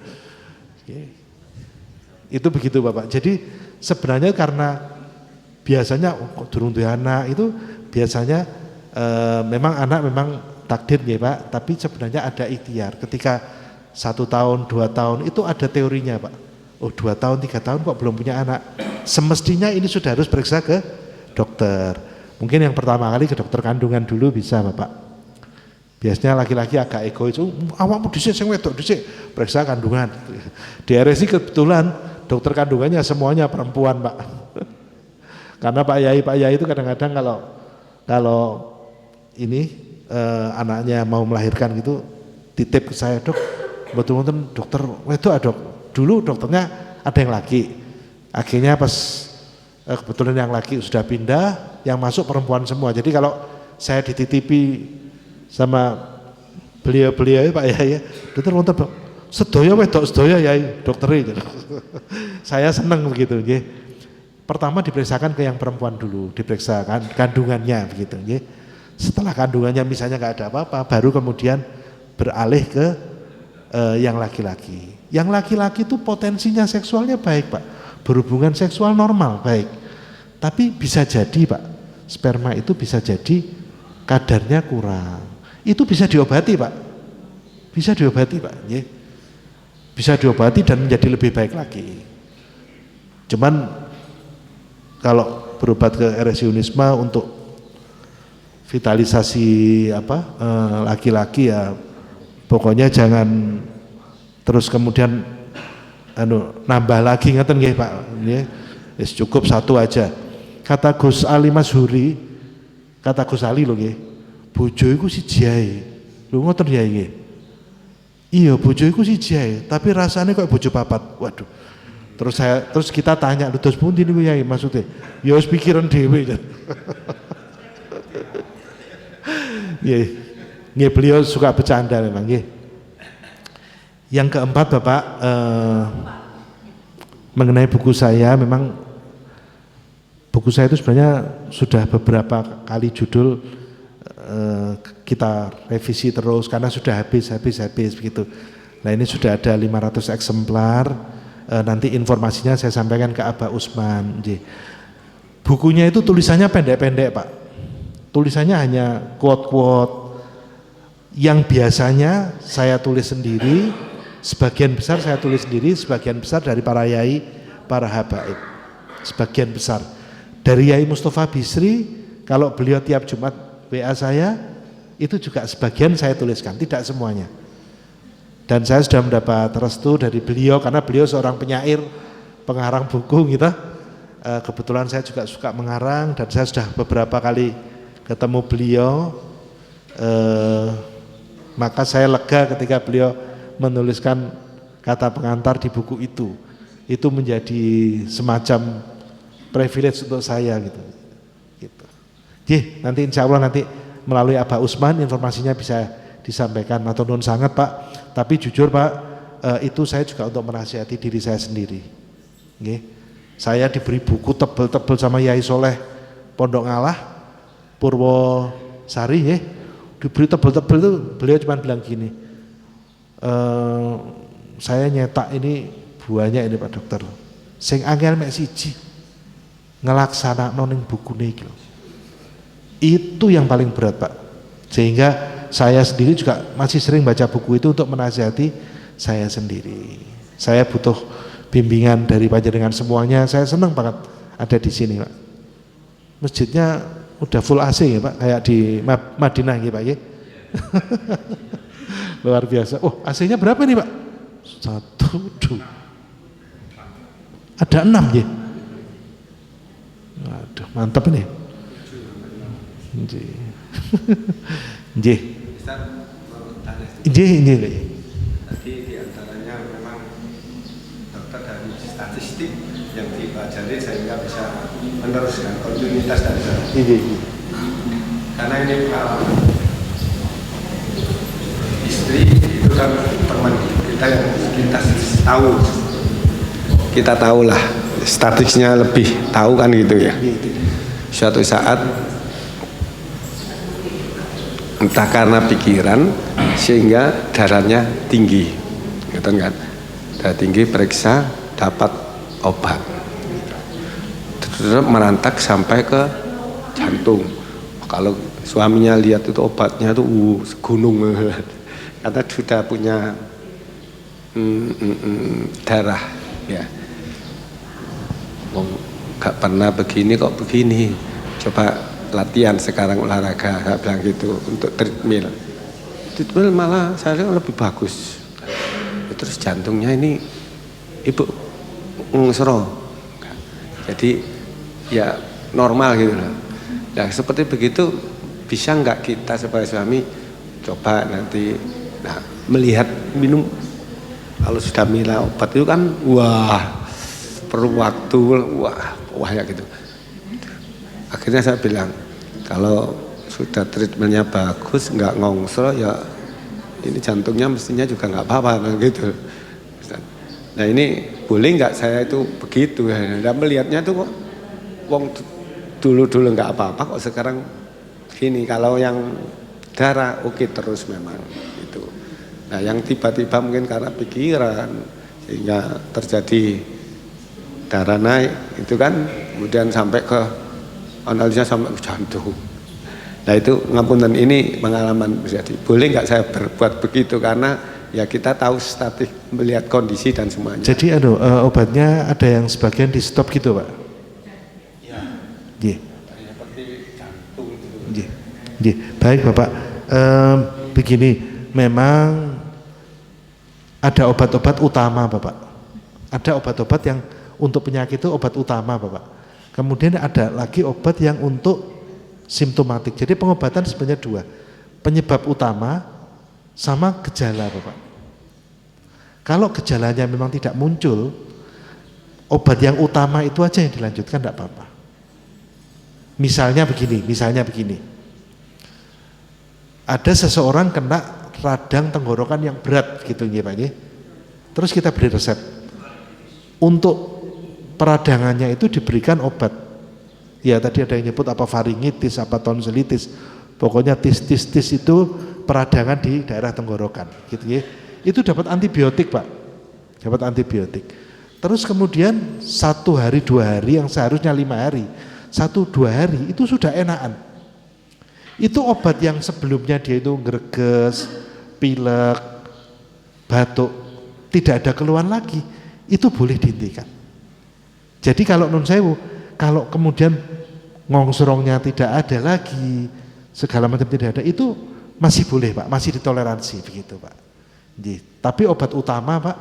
Itu begitu Bapak. Jadi sebenarnya karena biasanya durung duwe anak itu biasanya memang anak memang takdir ya Pak, tapi sebenarnya ada ikhtiar. Ketika 1 tahun, 2 tahun itu ada teorinya Pak. Oh 2 tahun, 3 tahun kok belum punya anak, semestinya ini sudah harus periksa ke dokter. Mungkin yang pertama kali ke dokter kandungan dulu bisa Bapak. Biasanya laki-laki agak egois, awakmu dhisik sing wedok dhisik, periksa kandungan. Di RSI kebetulan dokter kandungannya semuanya perempuan Pak. Karena Pak Yai itu kadang-kadang kalau ini anaknya mau melahirkan gitu titip ke saya, dok, betul-betul dokter wedok dok. Dulu dokternya ada yang laki, akhirnya pas kebetulan yang laki sudah pindah, yang masuk perempuan semua. Jadi kalau saya dititipi sama beliau-beliau Pak Yai, dokter wonten sedaya wedok sedaya Yai dokter. Saya seneng begitu nggih. Pertama diperiksakan ke yang perempuan dulu, diperiksakan kandungannya begitu nggih. Setelah kandungannya misalnya nggak ada apa-apa, baru kemudian beralih ke yang laki-laki. Yang laki-laki itu potensinya seksualnya baik Pak, berhubungan seksual normal baik, tapi bisa jadi Pak, sperma itu bisa jadi kadarnya kurang. Itu bisa diobati Pak, bisa diobati Pak, ya. Bisa diobati dan menjadi lebih baik lagi. Cuman kalau berobat ke RSI Unisma untuk vitalisasi laki-laki ya pokoknya jangan terus kemudian nambah lagi, ngeten nggih Pak, nggih. Wis cukup satu aja. Kata Gus Ali Masyhuri, kata Gus Ali lho nggih, bojo iku siji ae. Lho ngoten ya nggih. Iya, bojo iku siji ae, tapi rasanya kok bojo papat. Waduh. Terus kita tanya, lho dos pundi niku Yai maksudnya? Ya wis pikiran dhewe. Nggih, beliau suka bercanda memang nggih. Yang keempat Bapak, mengenai buku saya, memang buku saya itu sebenarnya sudah beberapa kali judul kita revisi terus karena sudah habis begitu. Nah ini sudah ada 500 eksemplar, nanti informasinya saya sampaikan ke Abah Usman. Bukunya itu tulisannya pendek-pendek Pak, tulisannya hanya quote-quote yang biasanya saya tulis sendiri, sebagian besar saya tulis sendiri, sebagian besar dari para yai, para habaib, sebagian besar. Dari Yai Mustafa Bisri, kalau beliau tiap Jumat WA saya, itu juga sebagian saya tuliskan, tidak semuanya. Dan saya sudah mendapat restu dari beliau, karena beliau seorang penyair, pengarang buku gitu. Kebetulan saya juga suka mengarang, dan saya sudah beberapa kali ketemu beliau. Maka saya lega ketika beliau menuliskan kata pengantar di buku itu. Itu menjadi semacam privilege untuk saya gitu. Nanti insya Allah nanti melalui Abah Usman informasinya bisa disampaikan. Matur nuwun sangat Pak. Tapi jujur Pak, itu saya juga untuk menasihati diri saya sendiri. Saya diberi buku tebel-tebel sama Yai Soleh Pondok Ngalah, Purwosari, diberi tebel-tebel itu beliau cuma bilang gini, saya nyetak ini banyak ini Pak Dokter, sing angel mek siji ngelaksanakno ning bukune iki lho. Itu yang paling berat Pak, sehingga saya sendiri juga masih sering baca buku itu untuk menasihati saya sendiri. Saya butuh bimbingan dari panjenengan semuanya. Saya senang banget ada di sini Pak. Masjidnya udah full AC ya Pak, kayak di Madinah gitu Pak ya. Luar biasa. Oh AC-nya berapa nih Pak? 1, 2. Ada 6 ya. Waduh, mantap ini. Nggih. Nggih. Nggih. Tadi diantaranya memang dokter dari statistik yang dipelajari sehingga bisa meneruskan kontinuitas dari sana. Karena ini pengalaman istri itu kan teman kita yang kita tahu lah statistiknya lebih tahu kan gitu ya. Suatu saat entah karena pikiran sehingga darahnya tinggi, gitu kan? Darah tinggi, periksa dapat obat, terus merantak sampai ke jantung. Kalau suaminya lihat itu obatnya tuh segunung, karena sudah punya darah, ya. Gak pernah begini kok begini. Coba latihan sekarang olahraga, saya bilang gitu untuk treadmill malah saya lebih bagus. Terus jantungnya ini ibu ngesero, jadi ya normal gitu loh. Nah seperti begitu bisa nggak kita sebagai suami coba nanti melihat minum, kalau sudah minum obat itu kan wah perlu waktu, wah ya gitu. Akhirnya saya bilang, kalau sudah treatmentnya bagus, nggak ngongsro ya ini jantungnya mestinya juga nggak apa-apa gitu. Nah ini boleh nggak saya itu begitu ya? Dan melihatnya tuh kok, wong dulu nggak apa-apa kok sekarang gini. Kalau yang darah oke terus memang itu. Nah yang tiba-tiba mungkin karena pikiran sehingga terjadi darah naik itu kan, kemudian sampai ke analisnya sampai ke jantung. Nah itu ngapunten, ini pengalaman terjadi. Boleh nggak saya berbuat begitu karena ya kita tahu statik melihat kondisi dan semuanya. Jadi obatnya ada yang sebagian di stop gitu Pak? Ya. Iya. Seperti jantung gitu. Iya. Baik Bapak, begini, memang ada obat-obat utama Bapak. Ada obat-obat yang untuk penyakit itu obat utama Bapak. Kemudian ada lagi obat yang untuk simptomatik. Jadi pengobatan sebenarnya dua, penyebab utama sama gejala Bapak. Kalau gejalanya memang tidak muncul, obat yang utama itu aja yang dilanjutkan, tidak apa-apa. Misalnya begini, ada seseorang kena radang tenggorokan yang berat gitu ya Pak ya. Terus kita beri resep. Untuk peradangannya itu diberikan obat. Ya tadi ada yang nyebut apa faringitis, apa tonsilitis. Pokoknya tis itu peradangan di daerah tenggorokan gitu ya. Itu dapat antibiotik Pak. Dapat antibiotik. Terus kemudian 1 hari 2 hari yang seharusnya 5 hari, 1-2 hari itu sudah enakan. Itu obat yang sebelumnya dia itu greges, pilek, batuk, tidak ada keluhan lagi, itu boleh dihentikan. Jadi kalau nun sewu, kalau kemudian ngongsorongnya tidak ada lagi, segala macam tidak ada, itu masih boleh Pak, masih ditoleransi begitu Pak. Jadi, tapi obat utama Pak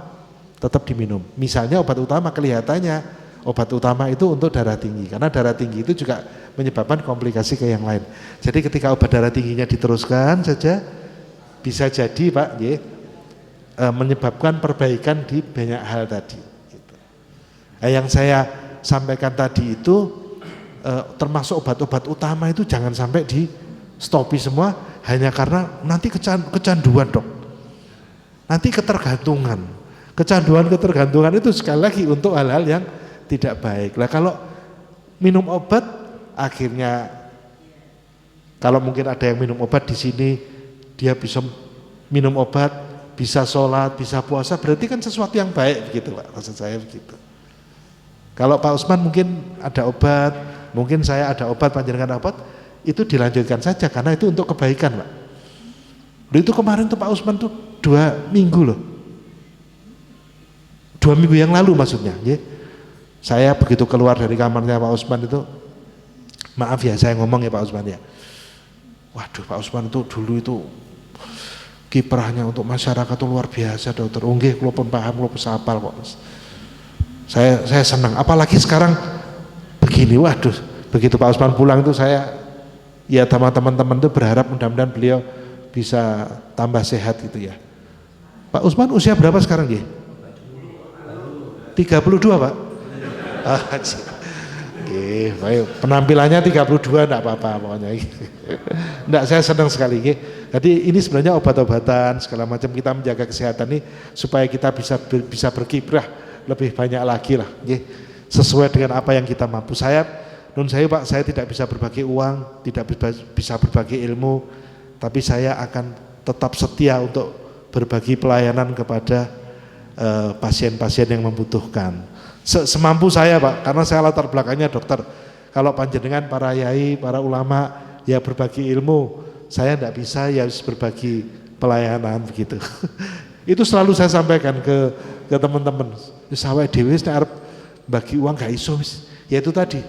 tetap diminum. Misalnya obat utama kelihatannya obat utama itu untuk darah tinggi, karena darah tinggi itu juga menyebabkan komplikasi ke yang lain. Jadi ketika obat darah tingginya diteruskan saja, bisa jadi Pak, menyebabkan perbaikan di banyak hal tadi. Gitu. Yang saya sampaikan tadi itu termasuk obat-obat utama itu jangan sampai di stopi semua hanya karena nanti kecanduan Dok. Nanti ketergantungan. Ketergantungan itu sekali lagi untuk hal-hal yang tidak baik. Lah kalau minum obat akhirnya, kalau mungkin ada yang minum obat di sini, dia bisa minum obat, bisa sholat, bisa puasa, berarti kan sesuatu yang baik begitu Pak, maksud saya begitu. Kalau Pak Usman mungkin ada obat, mungkin saya ada obat, panjenengan obat, itu dilanjutkan saja karena itu untuk kebaikan Pak. Itu kemarin tuh Pak Usman tuh 2 minggu loh. 2 minggu yang lalu maksudnya, ya. Saya begitu keluar dari kamarnya Pak Usman itu, maaf ya saya ngomong ya Pak Usman ya. Waduh Pak Usman itu dulu itu kiprahnya untuk masyarakat itu luar biasa dokter. Nggih kula pun paham, kula pesapal kok. Saya senang, apalagi sekarang begini, waduh begitu Pak Usman pulang itu saya ya sama teman-teman itu berharap mudah-mudahan beliau bisa tambah sehat gitu ya. Pak Usman usia berapa sekarang ya? 32 Pak? Baik. Penampilannya 32 enggak apa-apa pokoknya. Enggak, saya senang sekali. Jadi ini sebenarnya obat-obatan segala macam, kita menjaga kesehatan ini supaya kita bisa berkiprah lebih banyak lagi lah. Sesuai dengan apa yang kita mampu. Nun saya Pak, saya tidak bisa berbagi uang, tidak bisa berbagi ilmu, tapi saya akan tetap setia untuk berbagi pelayanan kepada pasien-pasien yang membutuhkan. Semampu saya Pak, karena saya latar belakangnya dokter. Kalau panjenengan para yai, para ulama ya berbagi ilmu, saya tidak bisa ya harus berbagi pelayanan begitu. Itu selalu saya sampaikan ke teman-teman. Sawai dewe arep bagi uang gak iso, ya itu tadi.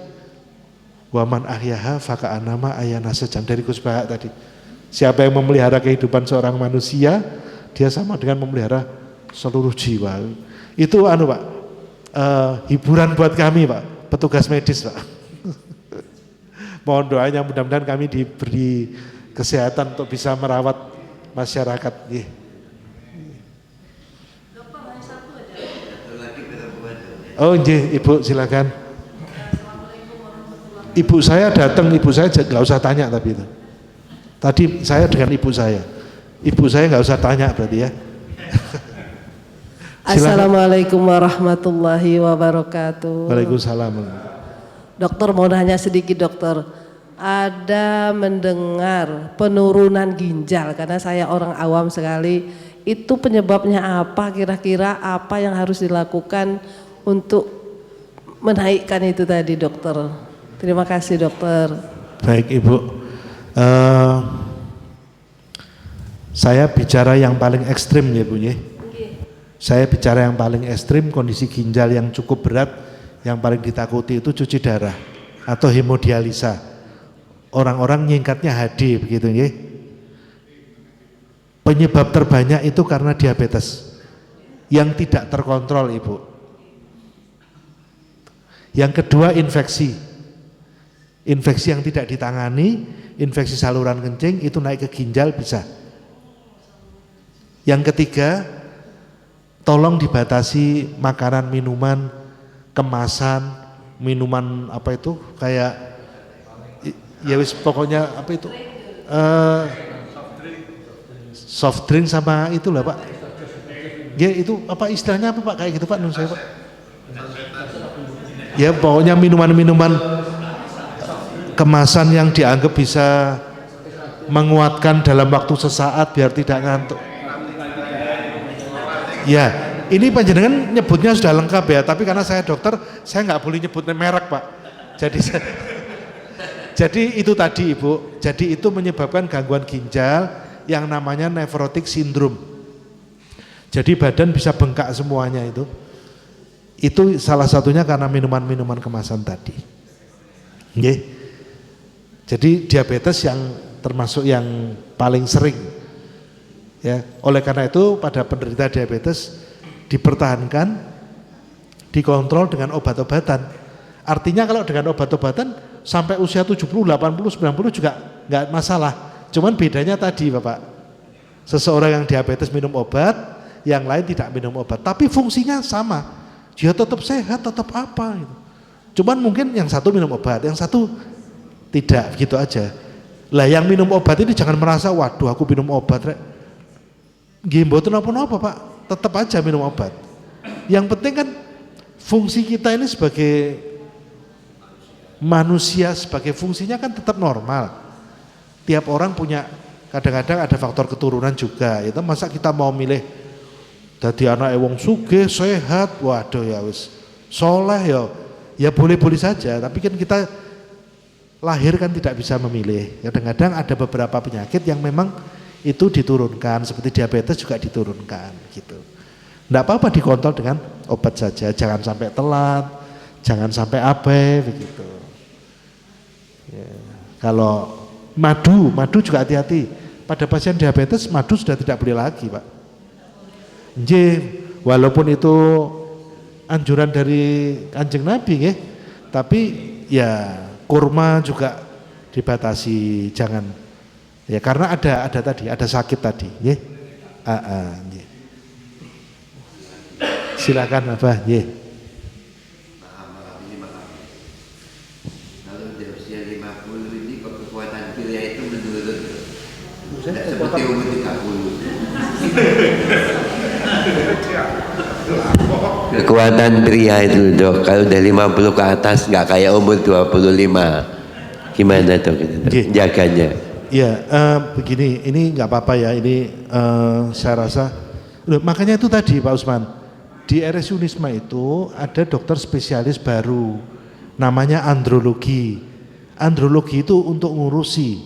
Waman ahyaha faka'anama ayana sejam, dari Gus Bahak tadi. Siapa yang memelihara kehidupan seorang manusia, dia sama dengan memelihara seluruh jiwa. Itu Pak, hiburan buat kami Pak, petugas medis Pak. Mohon doanya mudah-mudahan kami diberi kesehatan untuk bisa merawat masyarakat. Oh Ibu silakan. Ibu saya datang, ibu saya nggak usah tanya tapi itu. Tadi saya dengan ibu saya nggak usah tanya berarti ya. Assalamualaikum warahmatullahi wabarakatuh. Waalaikumsalam. Dokter mau nanya sedikit dokter, ada mendengar penurunan ginjal karena saya orang awam sekali, itu penyebabnya apa, kira-kira apa yang harus dilakukan untuk menaikkan itu tadi dokter? Terima kasih dokter. Baik Ibu, saya bicara yang paling ekstrim ya Bu ya. Saya bicara yang paling ekstrim, kondisi ginjal yang cukup berat, yang paling ditakuti itu cuci darah atau hemodialisa. Orang-orang nyingkatnya HD begitu nggih. Penyebab terbanyak itu karena diabetes yang tidak terkontrol, Ibu. Yang kedua infeksi. Infeksi yang tidak ditangani, infeksi saluran kencing itu naik ke ginjal bisa. Yang ketiga, tolong dibatasi makanan, minuman, kemasan, minuman apa itu kayak ya wis pokoknya apa itu soft drink sama itulah Pak. Ya itu apa istilahnya apa Pak kayak gitu Pak, saya Pak. Ya pokoknya minuman-minuman kemasan yang dianggap bisa menguatkan dalam waktu sesaat biar tidak ngantuk. Ya, ini panjenengan nyebutnya sudah lengkap ya, tapi karena saya dokter, saya nggak boleh nyebut merek Pak. Jadi itu tadi Ibu, jadi itu menyebabkan gangguan ginjal yang namanya nephrotic syndrome. Jadi badan bisa bengkak semuanya itu. Itu salah satunya karena minuman-minuman kemasan tadi. Nggih. Jadi diabetes yang termasuk yang paling sering. Ya, oleh karena itu pada penderita diabetes dipertahankan, dikontrol dengan obat-obatan. Artinya kalau dengan obat-obatan sampai usia 70, 80, 90 juga nggak masalah. Cuman bedanya tadi Bapak, seseorang yang diabetes minum obat, yang lain tidak minum obat. Tapi fungsinya sama, dia tetap sehat, tetap apa gitu. Cuman mungkin yang satu minum obat, yang satu tidak, gitu aja. Lah yang minum obat ini jangan merasa, waduh aku minum obat rek. Nggih mboten napa-napa Pak, tetap aja minum obat. Yang penting kan fungsi kita ini sebagai manusia, sebagai fungsinya kan tetap normal. Tiap orang punya, kadang-kadang ada faktor keturunan juga. Itu masa kita mau milih dadi anak wong sugih, sehat, waduh ya wis soleh ya boleh-boleh saja. Tapi kan kita lahir kan tidak bisa memilih. Kadang-kadang ada beberapa penyakit yang memang itu diturunkan, seperti diabetes juga diturunkan gitu. Enggak apa-apa dikontrol dengan obat saja, jangan sampai telat, jangan sampai abai begitu. Ya. Kalau madu juga hati-hati. Pada pasien diabetes madu sudah tidak boleh lagi, Pak. Nggih, walaupun itu anjuran dari Kanjeng Nabi nggih, tapi ya kurma juga dibatasi, jangan. Ya karena ada tadi, ada sakit tadi, nggih. Nggih. Silakan Abah, nggih. Kalau di usia 50 ini kekuatan pria itu menurun. Tidak seperti umur 30. Kekuatan pria itu Dok, kalau udah 50 ke atas nggak kayak umur 25. Gimana Dok? Jaganya? Ya begini, ini nggak apa-apa ya, ini saya rasa, makanya itu tadi Pak Usman, di RSU Unisma itu ada dokter spesialis baru, namanya andrologi. Andrologi itu untuk ngurusi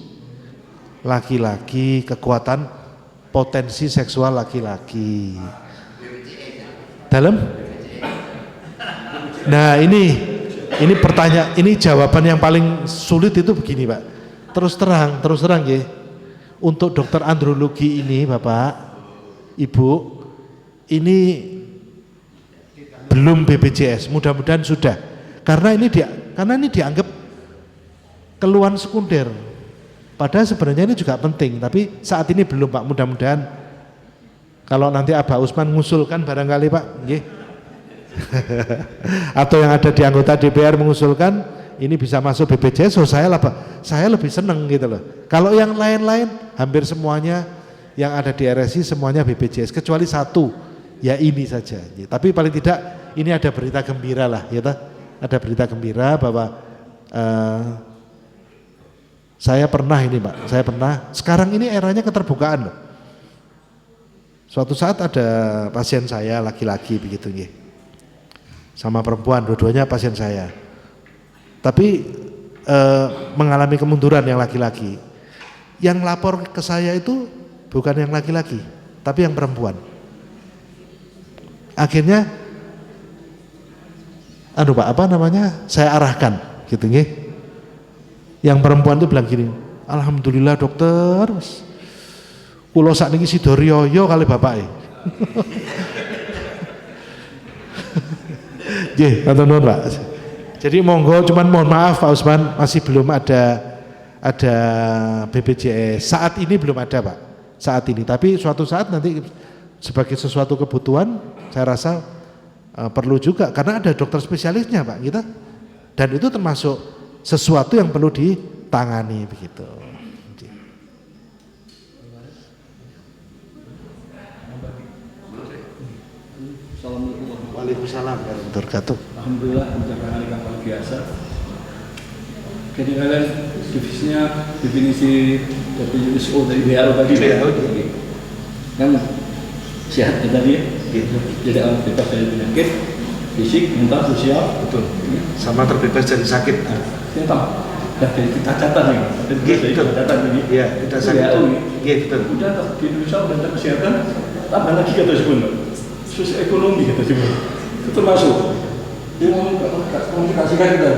laki-laki, kekuatan potensi seksual laki-laki. Dalam? Nah ini pertanyaan, ini jawaban yang paling sulit itu begini Pak. Terus terang ya. Untuk dokter andrologi ini Bapak, Ibu, ini belum BPJS, mudah-mudahan sudah. Karena ini dianggap keluhan sekunder. Padahal sebenarnya ini juga penting, tapi saat ini belum Pak, mudah-mudahan kalau nanti Abah Usman mengusulkan barangkali Pak, nggih. Atau yang ada di anggota DPR mengusulkan ini bisa masuk BPJS, so saya lebih seneng gitu loh. Kalau yang lain-lain hampir semuanya yang ada di RSI semuanya BPJS kecuali satu, ya ini saja. Tapi paling tidak ini ada berita gembira lah, ya toh? Ada berita gembira bahwa saya pernah ini Pak, sekarang ini eranya keterbukaan loh. Suatu saat ada pasien saya laki-laki begitu nggih. Sama perempuan, dua-duanya pasien saya. Tapi mengalami kemunduran yang laki-laki. Yang lapor ke saya itu bukan yang laki-laki, tapi yang perempuan. Akhirnya Pak, saya arahkan gitu nggih. Yang perempuan itu bilang gini, alhamdulillah dokter, kulo sakniki sida riyo kali bapake. Nggih, matur nuwun Pak. Jadi monggo, cuman mohon maaf Pak Usman, masih belum ada BPJS. Saat ini belum ada Pak. Saat ini, tapi suatu saat nanti sebagai sesuatu kebutuhan saya rasa perlu juga, karena ada dokter spesialisnya Pak kita, dan itu termasuk sesuatu yang perlu ditangani begitu. Waalaikumsalam warahmatullahi wabarakatuh. Alhamdulillah pencapaian yang luar biasa. Ketinggalan definisi dari USO dari WHO tadi kan sehat tadi, jadi alam bebas dari penyakit fisik, mental, sosial, betul, Sama terbebas dari sakit. ya tahu. Dari cacatan nih, dari cacatan ini, Iya, kita sakit. Iya betul. Udah di Indonesia udah kesehatan, tambah lagi kata sebenarnya, sosial ekonomi kata sebenarnya, itu termasuk. Dia mau komunikasikan kita.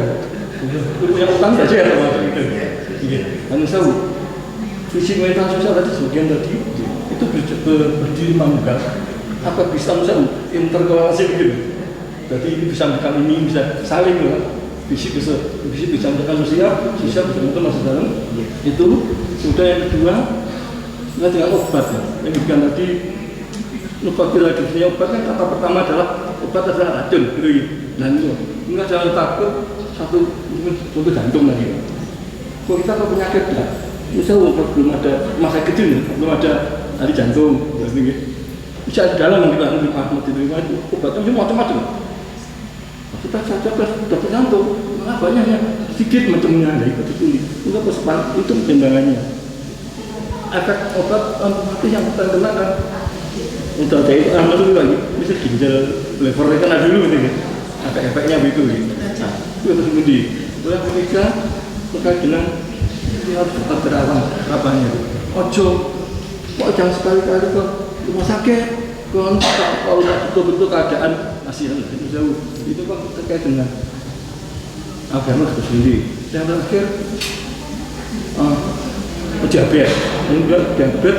Punya utang saja ya teman-teman itu. Karena saya fisik mental sosial tadi sebagian tadi itu berdiri manunggal. Apa bisa misalnya interkoneksi begitu. Jadi ini bisa menekan ini, bisa saling lah. Fisik bisa menekan sosial bisa menekan masuk dalam. Itu sudah yang kedua, kita dengan obat ya. Yang bukan tadi lupa bila definisi obat kan kata pertama adalah obat adalah racun gitu. Dan itu enggak jangan takut satu contoh jantung lagi. Kalau kita ke penyakit lah, misalnya belum ada masa kecil, belum ada hari jantung, bisa di dalam kita diterima itu obatnya macam-macam. Kita saja dokter jantung, malah banyaknya sedikit macamnya dari itu enggak persoalan itu pertimbangannya. Efek obat otomatis yang kita kenakan untuk dari itu lagi, bisa ginjal lever kena dulu gitu. Ada efeknya begitu. Nah, itu harus kemudian. Yang ketiga terkait dengan ini harus tetap terawat apanya. Ojo, kok jangan sekali-kali ke rumah sakit. Kalau betul-betul keadaan masih itu jauh. Itu kan terkait dengan agama itu sendiri. Yang terakhir, diabetes. Kemudian diabetes,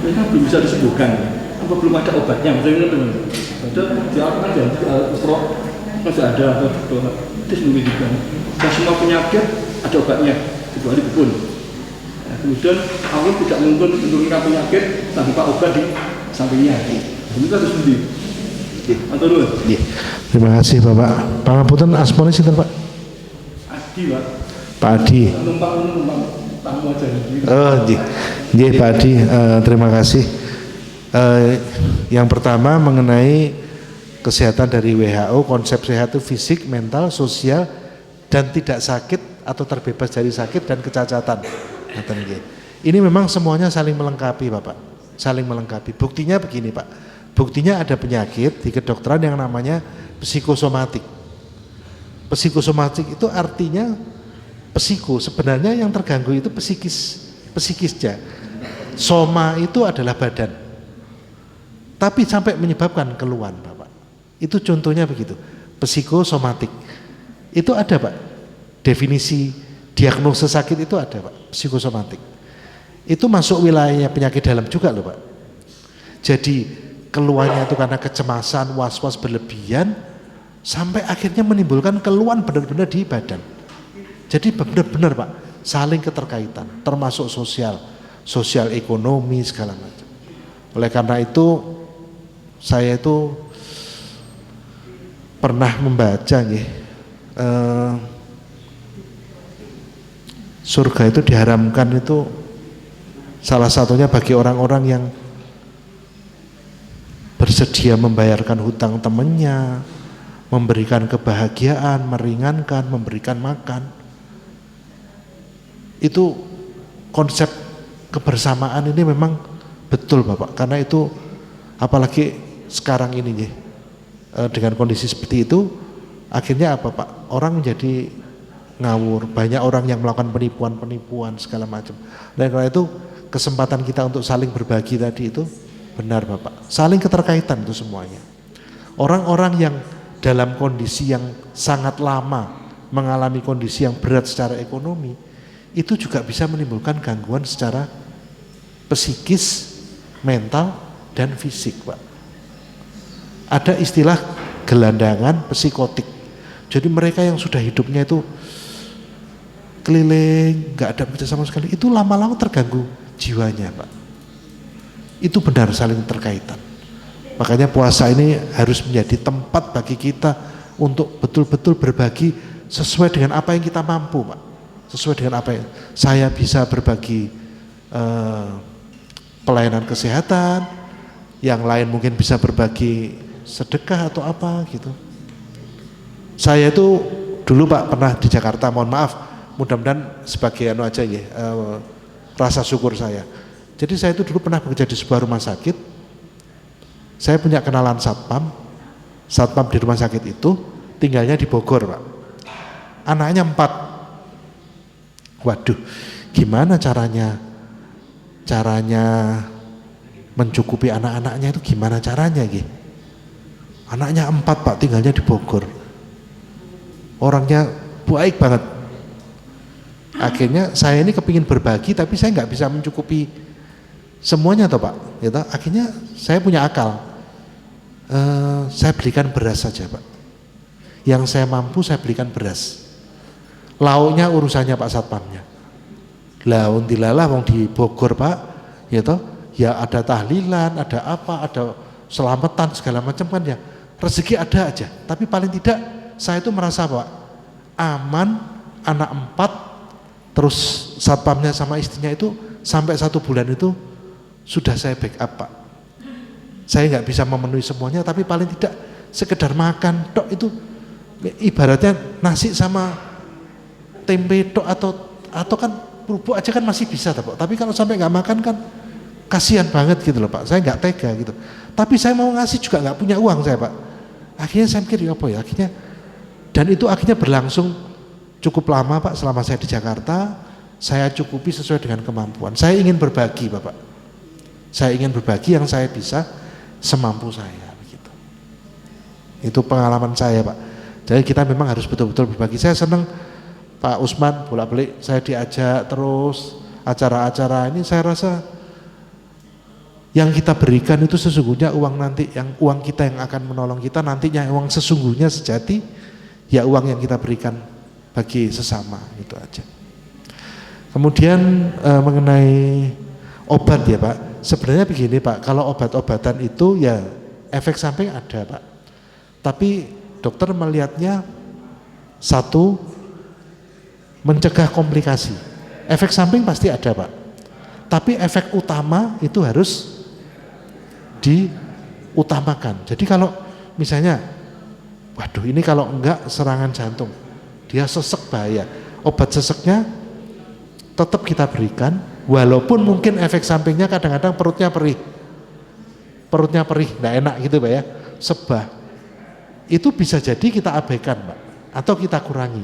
mereka belum bisa disembuhkan. Apa belum ada obatnya? Maksudnya teman-teman. Ada diabetes dan kolesterol masih ada atau itu membedikan. Dan semua penyakit ada obatnya kecuali dukun. Nah, kemudian Allah tidak mungkin menurunkan penyakit tanpa obat di sampingnya. Ini harus sendiri. Atau dulu? Terima kasih Bapak. Pangapunten asmane sinten Pak? Adi Pak. Pak Adi. Numpang tamu aja. Oh, nggih Pak Adi, terima kasih. Yang pertama mengenai kesehatan dari WHO, konsep sehat itu fisik, mental, sosial, dan tidak sakit atau terbebas dari sakit dan kecacatan. Ini memang semuanya saling melengkapi Bapak, saling melengkapi. Buktinya begini Pak, buktinya ada penyakit di kedokteran yang namanya psikosomatik. Psikosomatik itu artinya psiko, sebenarnya yang terganggu itu psikisnya. Soma itu adalah badan, tapi sampai menyebabkan keluhan Bapak. Itu contohnya begitu, psikosomatik. Itu ada Pak, definisi diagnosa sakit itu ada Pak, psikosomatik. Itu masuk wilayahnya penyakit dalam juga loh Pak. Jadi keluhannya itu karena kecemasan, was-was berlebihan, sampai akhirnya menimbulkan keluhan benar-benar di badan. Jadi benar-benar Pak, saling keterkaitan, termasuk sosial ekonomi segala macam. Oleh karena itu saya itu pernah membaca surga itu diharamkan itu salah satunya bagi orang-orang yang bersedia membayarkan hutang temannya, memberikan kebahagiaan, meringankan, memberikan makan. Itu konsep kebersamaan ini memang betul Bapak, karena itu apalagi sekarang ini dengan kondisi seperti itu akhirnya apa Pak, orang menjadi ngawur, banyak orang yang melakukan penipuan segala macam. Dan karena itu kesempatan kita untuk saling berbagi tadi itu benar Bapak, saling keterkaitan itu semuanya. Orang-orang yang dalam kondisi yang sangat lama mengalami kondisi yang berat secara ekonomi, itu juga bisa menimbulkan gangguan secara psikis, mental, dan fisik, Pak. Ada istilah gelandangan psikotik. Jadi mereka yang sudah hidupnya itu keliling, nggak ada kerja sama sekali, itu lama-lama terganggu jiwanya, Pak. Itu benar saling terkaitan. Makanya puasa ini harus menjadi tempat bagi kita untuk betul-betul berbagi sesuai dengan apa yang kita mampu, Pak. Sesuai dengan apa yang saya bisa berbagi pelayanan kesehatan, yang lain mungkin bisa berbagi sedekah atau apa gitu. Saya itu dulu, Pak, pernah di Jakarta, mohon maaf, mudah-mudahan sebagai aja ya, rasa syukur saya. Jadi saya itu dulu pernah bekerja di sebuah rumah sakit. Saya punya kenalan satpam di rumah sakit itu tinggalnya di Bogor, Pak. Anaknya 4. Waduh, gimana caranya mencukupi anak-anaknya itu, gimana caranya gitu? Anaknya 4, Pak, tinggalnya di Bogor. Orangnya baik banget. Akhirnya saya ini kepingin berbagi, tapi saya nggak bisa mencukupi semuanya toh, Pak. Gitu. Akhirnya saya punya akal. Saya belikan beras saja, Pak. Yang saya mampu saya belikan beras. Lauknya urusannya Pak Satpamnya. Lah untilalah wong di Bogor, Pak, gitu. Ya ada tahlilan, ada apa, ada selamatan segala macam kan ya. Rezeki ada aja, tapi paling tidak saya itu merasa, Pak, aman, anak 4, terus satpamnya sama istrinya itu sampai 1 bulan itu sudah saya backup, Pak. Saya nggak bisa memenuhi semuanya, tapi paling tidak sekedar makan tok itu ibaratnya nasi sama tempe tok atau kan kerupuk aja kan masih bisa, Pak. Tapi kalau sampai nggak makan kan kasihan banget gitu loh, Pak. Saya nggak tega gitu. Tapi saya mau ngasih juga nggak punya uang saya, Pak. Akhirnya saya mikir apa ya, akhirnya, dan itu akhirnya berlangsung cukup lama, Pak. Selama saya di Jakarta, saya cukupi sesuai dengan kemampuan. Saya ingin berbagi, Bapak. Saya ingin berbagi yang saya bisa semampu saya, begitu. Itu pengalaman saya, Pak. Jadi kita memang harus betul-betul berbagi. Saya senang Pak Usman bolak-balik saya diajak terus acara-acara ini. Saya rasa yang kita berikan itu sesungguhnya uang kita yang akan menolong kita nantinya, uang sesungguhnya sejati ya uang yang kita berikan bagi sesama, itu aja. Kemudian mengenai obat ya, Pak. Sebenarnya begini, Pak, kalau obat-obatan itu ya efek samping ada, Pak. Tapi dokter melihatnya satu, mencegah komplikasi. Efek samping pasti ada, Pak. Tapi efek utama itu harus diutamakan. Jadi kalau misalnya, waduh ini kalau enggak serangan jantung, dia sesek bahaya. Obat seseknya tetap kita berikan, walaupun mungkin efek sampingnya kadang-kadang perutnya perih, enggak enak gitu, Pak ya, sebah. Itu bisa jadi kita abaikan, Pak, atau kita kurangi.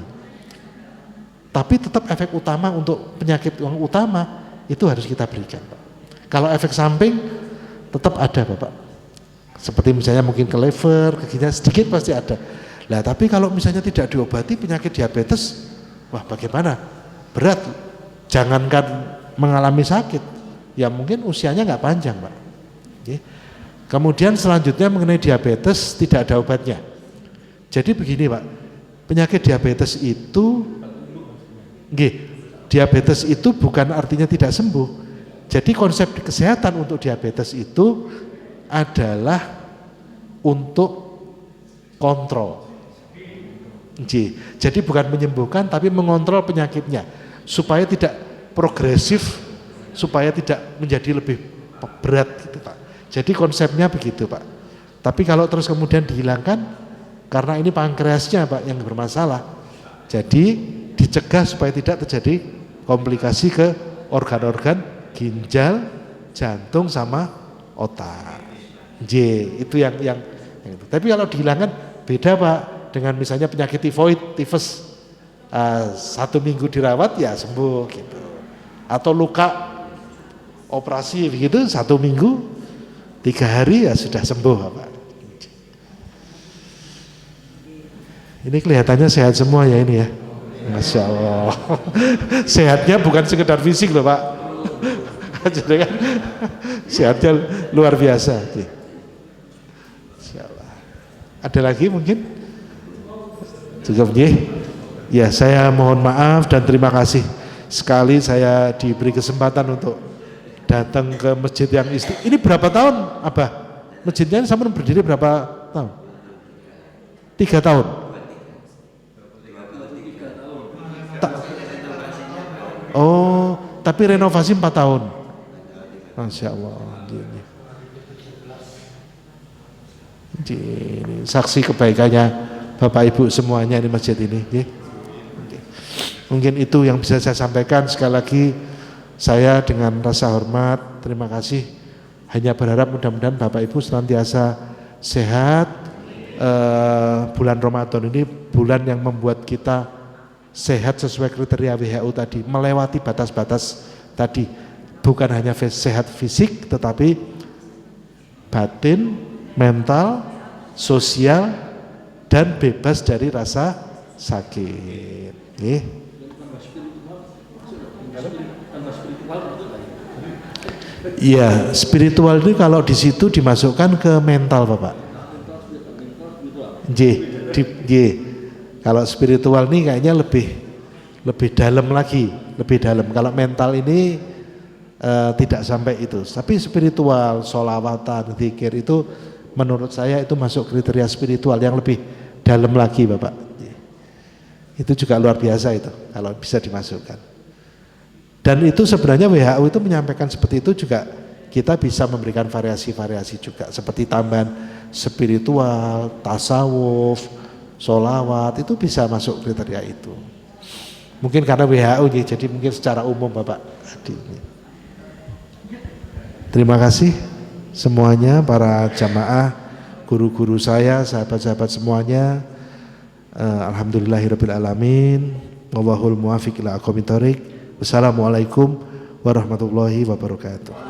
Tapi tetap efek utama untuk penyakit yang utama itu harus kita berikan, Pak. Kalau efek samping tetap ada, Bapak. Seperti misalnya mungkin ke liver, ke ginjal sedikit pasti ada. Lah tapi kalau misalnya tidak diobati penyakit diabetes, wah bagaimana? Berat. Jangankan mengalami sakit, ya mungkin usianya nggak panjang, Pak. Oke. Kemudian selanjutnya mengenai diabetes tidak ada obatnya. Jadi begini, Pak, penyakit diabetes itu, diabetes itu bukan artinya tidak sembuh. Jadi konsep kesehatan untuk diabetes itu adalah untuk kontrol. Jadi bukan menyembuhkan tapi mengontrol penyakitnya supaya tidak progresif, supaya tidak menjadi lebih berat gitu, Pak. Jadi konsepnya begitu, Pak. Tapi kalau terus kemudian dihilangkan karena ini pankreasnya, Pak, yang bermasalah. Jadi dicegah supaya tidak terjadi komplikasi ke organ-organ ginjal, jantung sama otak. Itu yang itu. Tapi kalau dihilangkan beda, Pak, dengan misalnya penyakit tifoid, tifus. 1 minggu dirawat ya sembuh gitu. Atau luka operasi begitu 1 minggu, 3 hari ya sudah sembuh, Pak. Ini kelihatannya sehat semua ya ini ya. Masya Allah. Sehatnya bukan sekedar fisik loh Pak. Jadi kan sehatnya luar biasa. Masya Allah. Ada lagi mungkin? Cukup ya, saya mohon maaf dan terima kasih sekali saya diberi kesempatan untuk datang ke masjid yang ini berapa tahun Abah? Masjidnya ini sama berdiri berapa tahun? 3 tahun. Oh, tapi renovasi 4 tahun. Masya Allah. Ini saksi kebaikannya Bapak Ibu semuanya di masjid ini. Mungkin itu yang bisa saya sampaikan. Sekali lagi saya dengan rasa hormat, terima kasih. Hanya berharap mudah-mudahan Bapak Ibu senantiasa sehat. Bulan Ramadan ini bulan yang membuat kita sehat sesuai kriteria WHO tadi, melewati batas-batas tadi, bukan hanya sehat fisik tetapi batin, mental, sosial, dan bebas dari rasa sakit. Iya, spiritual ini kalau di situ dimasukkan ke mental Bapak. Kalau spiritual ini kayaknya lebih dalam lagi, lebih dalam. Kalau mental ini tidak sampai itu. Tapi spiritual, sholawatan, zikir itu menurut saya itu masuk kriteria spiritual yang lebih dalam lagi Bapak. Itu juga luar biasa itu kalau bisa dimasukkan. Dan itu sebenarnya WHO itu menyampaikan seperti itu juga kita bisa memberikan variasi-variasi juga seperti tambahan spiritual, tasawuf, sholawat itu bisa masuk kriteria itu. Mungkin karena WHO jadi mungkin secara umum Bapak. Terima kasih semuanya para jamaah, guru-guru saya, sahabat-sahabat semuanya. Alhamdulillahirabbil alamin. Wallahul muwaffiq ila aqwamit thoriq. Wassalamualaikum warahmatullahi wabarakatuh.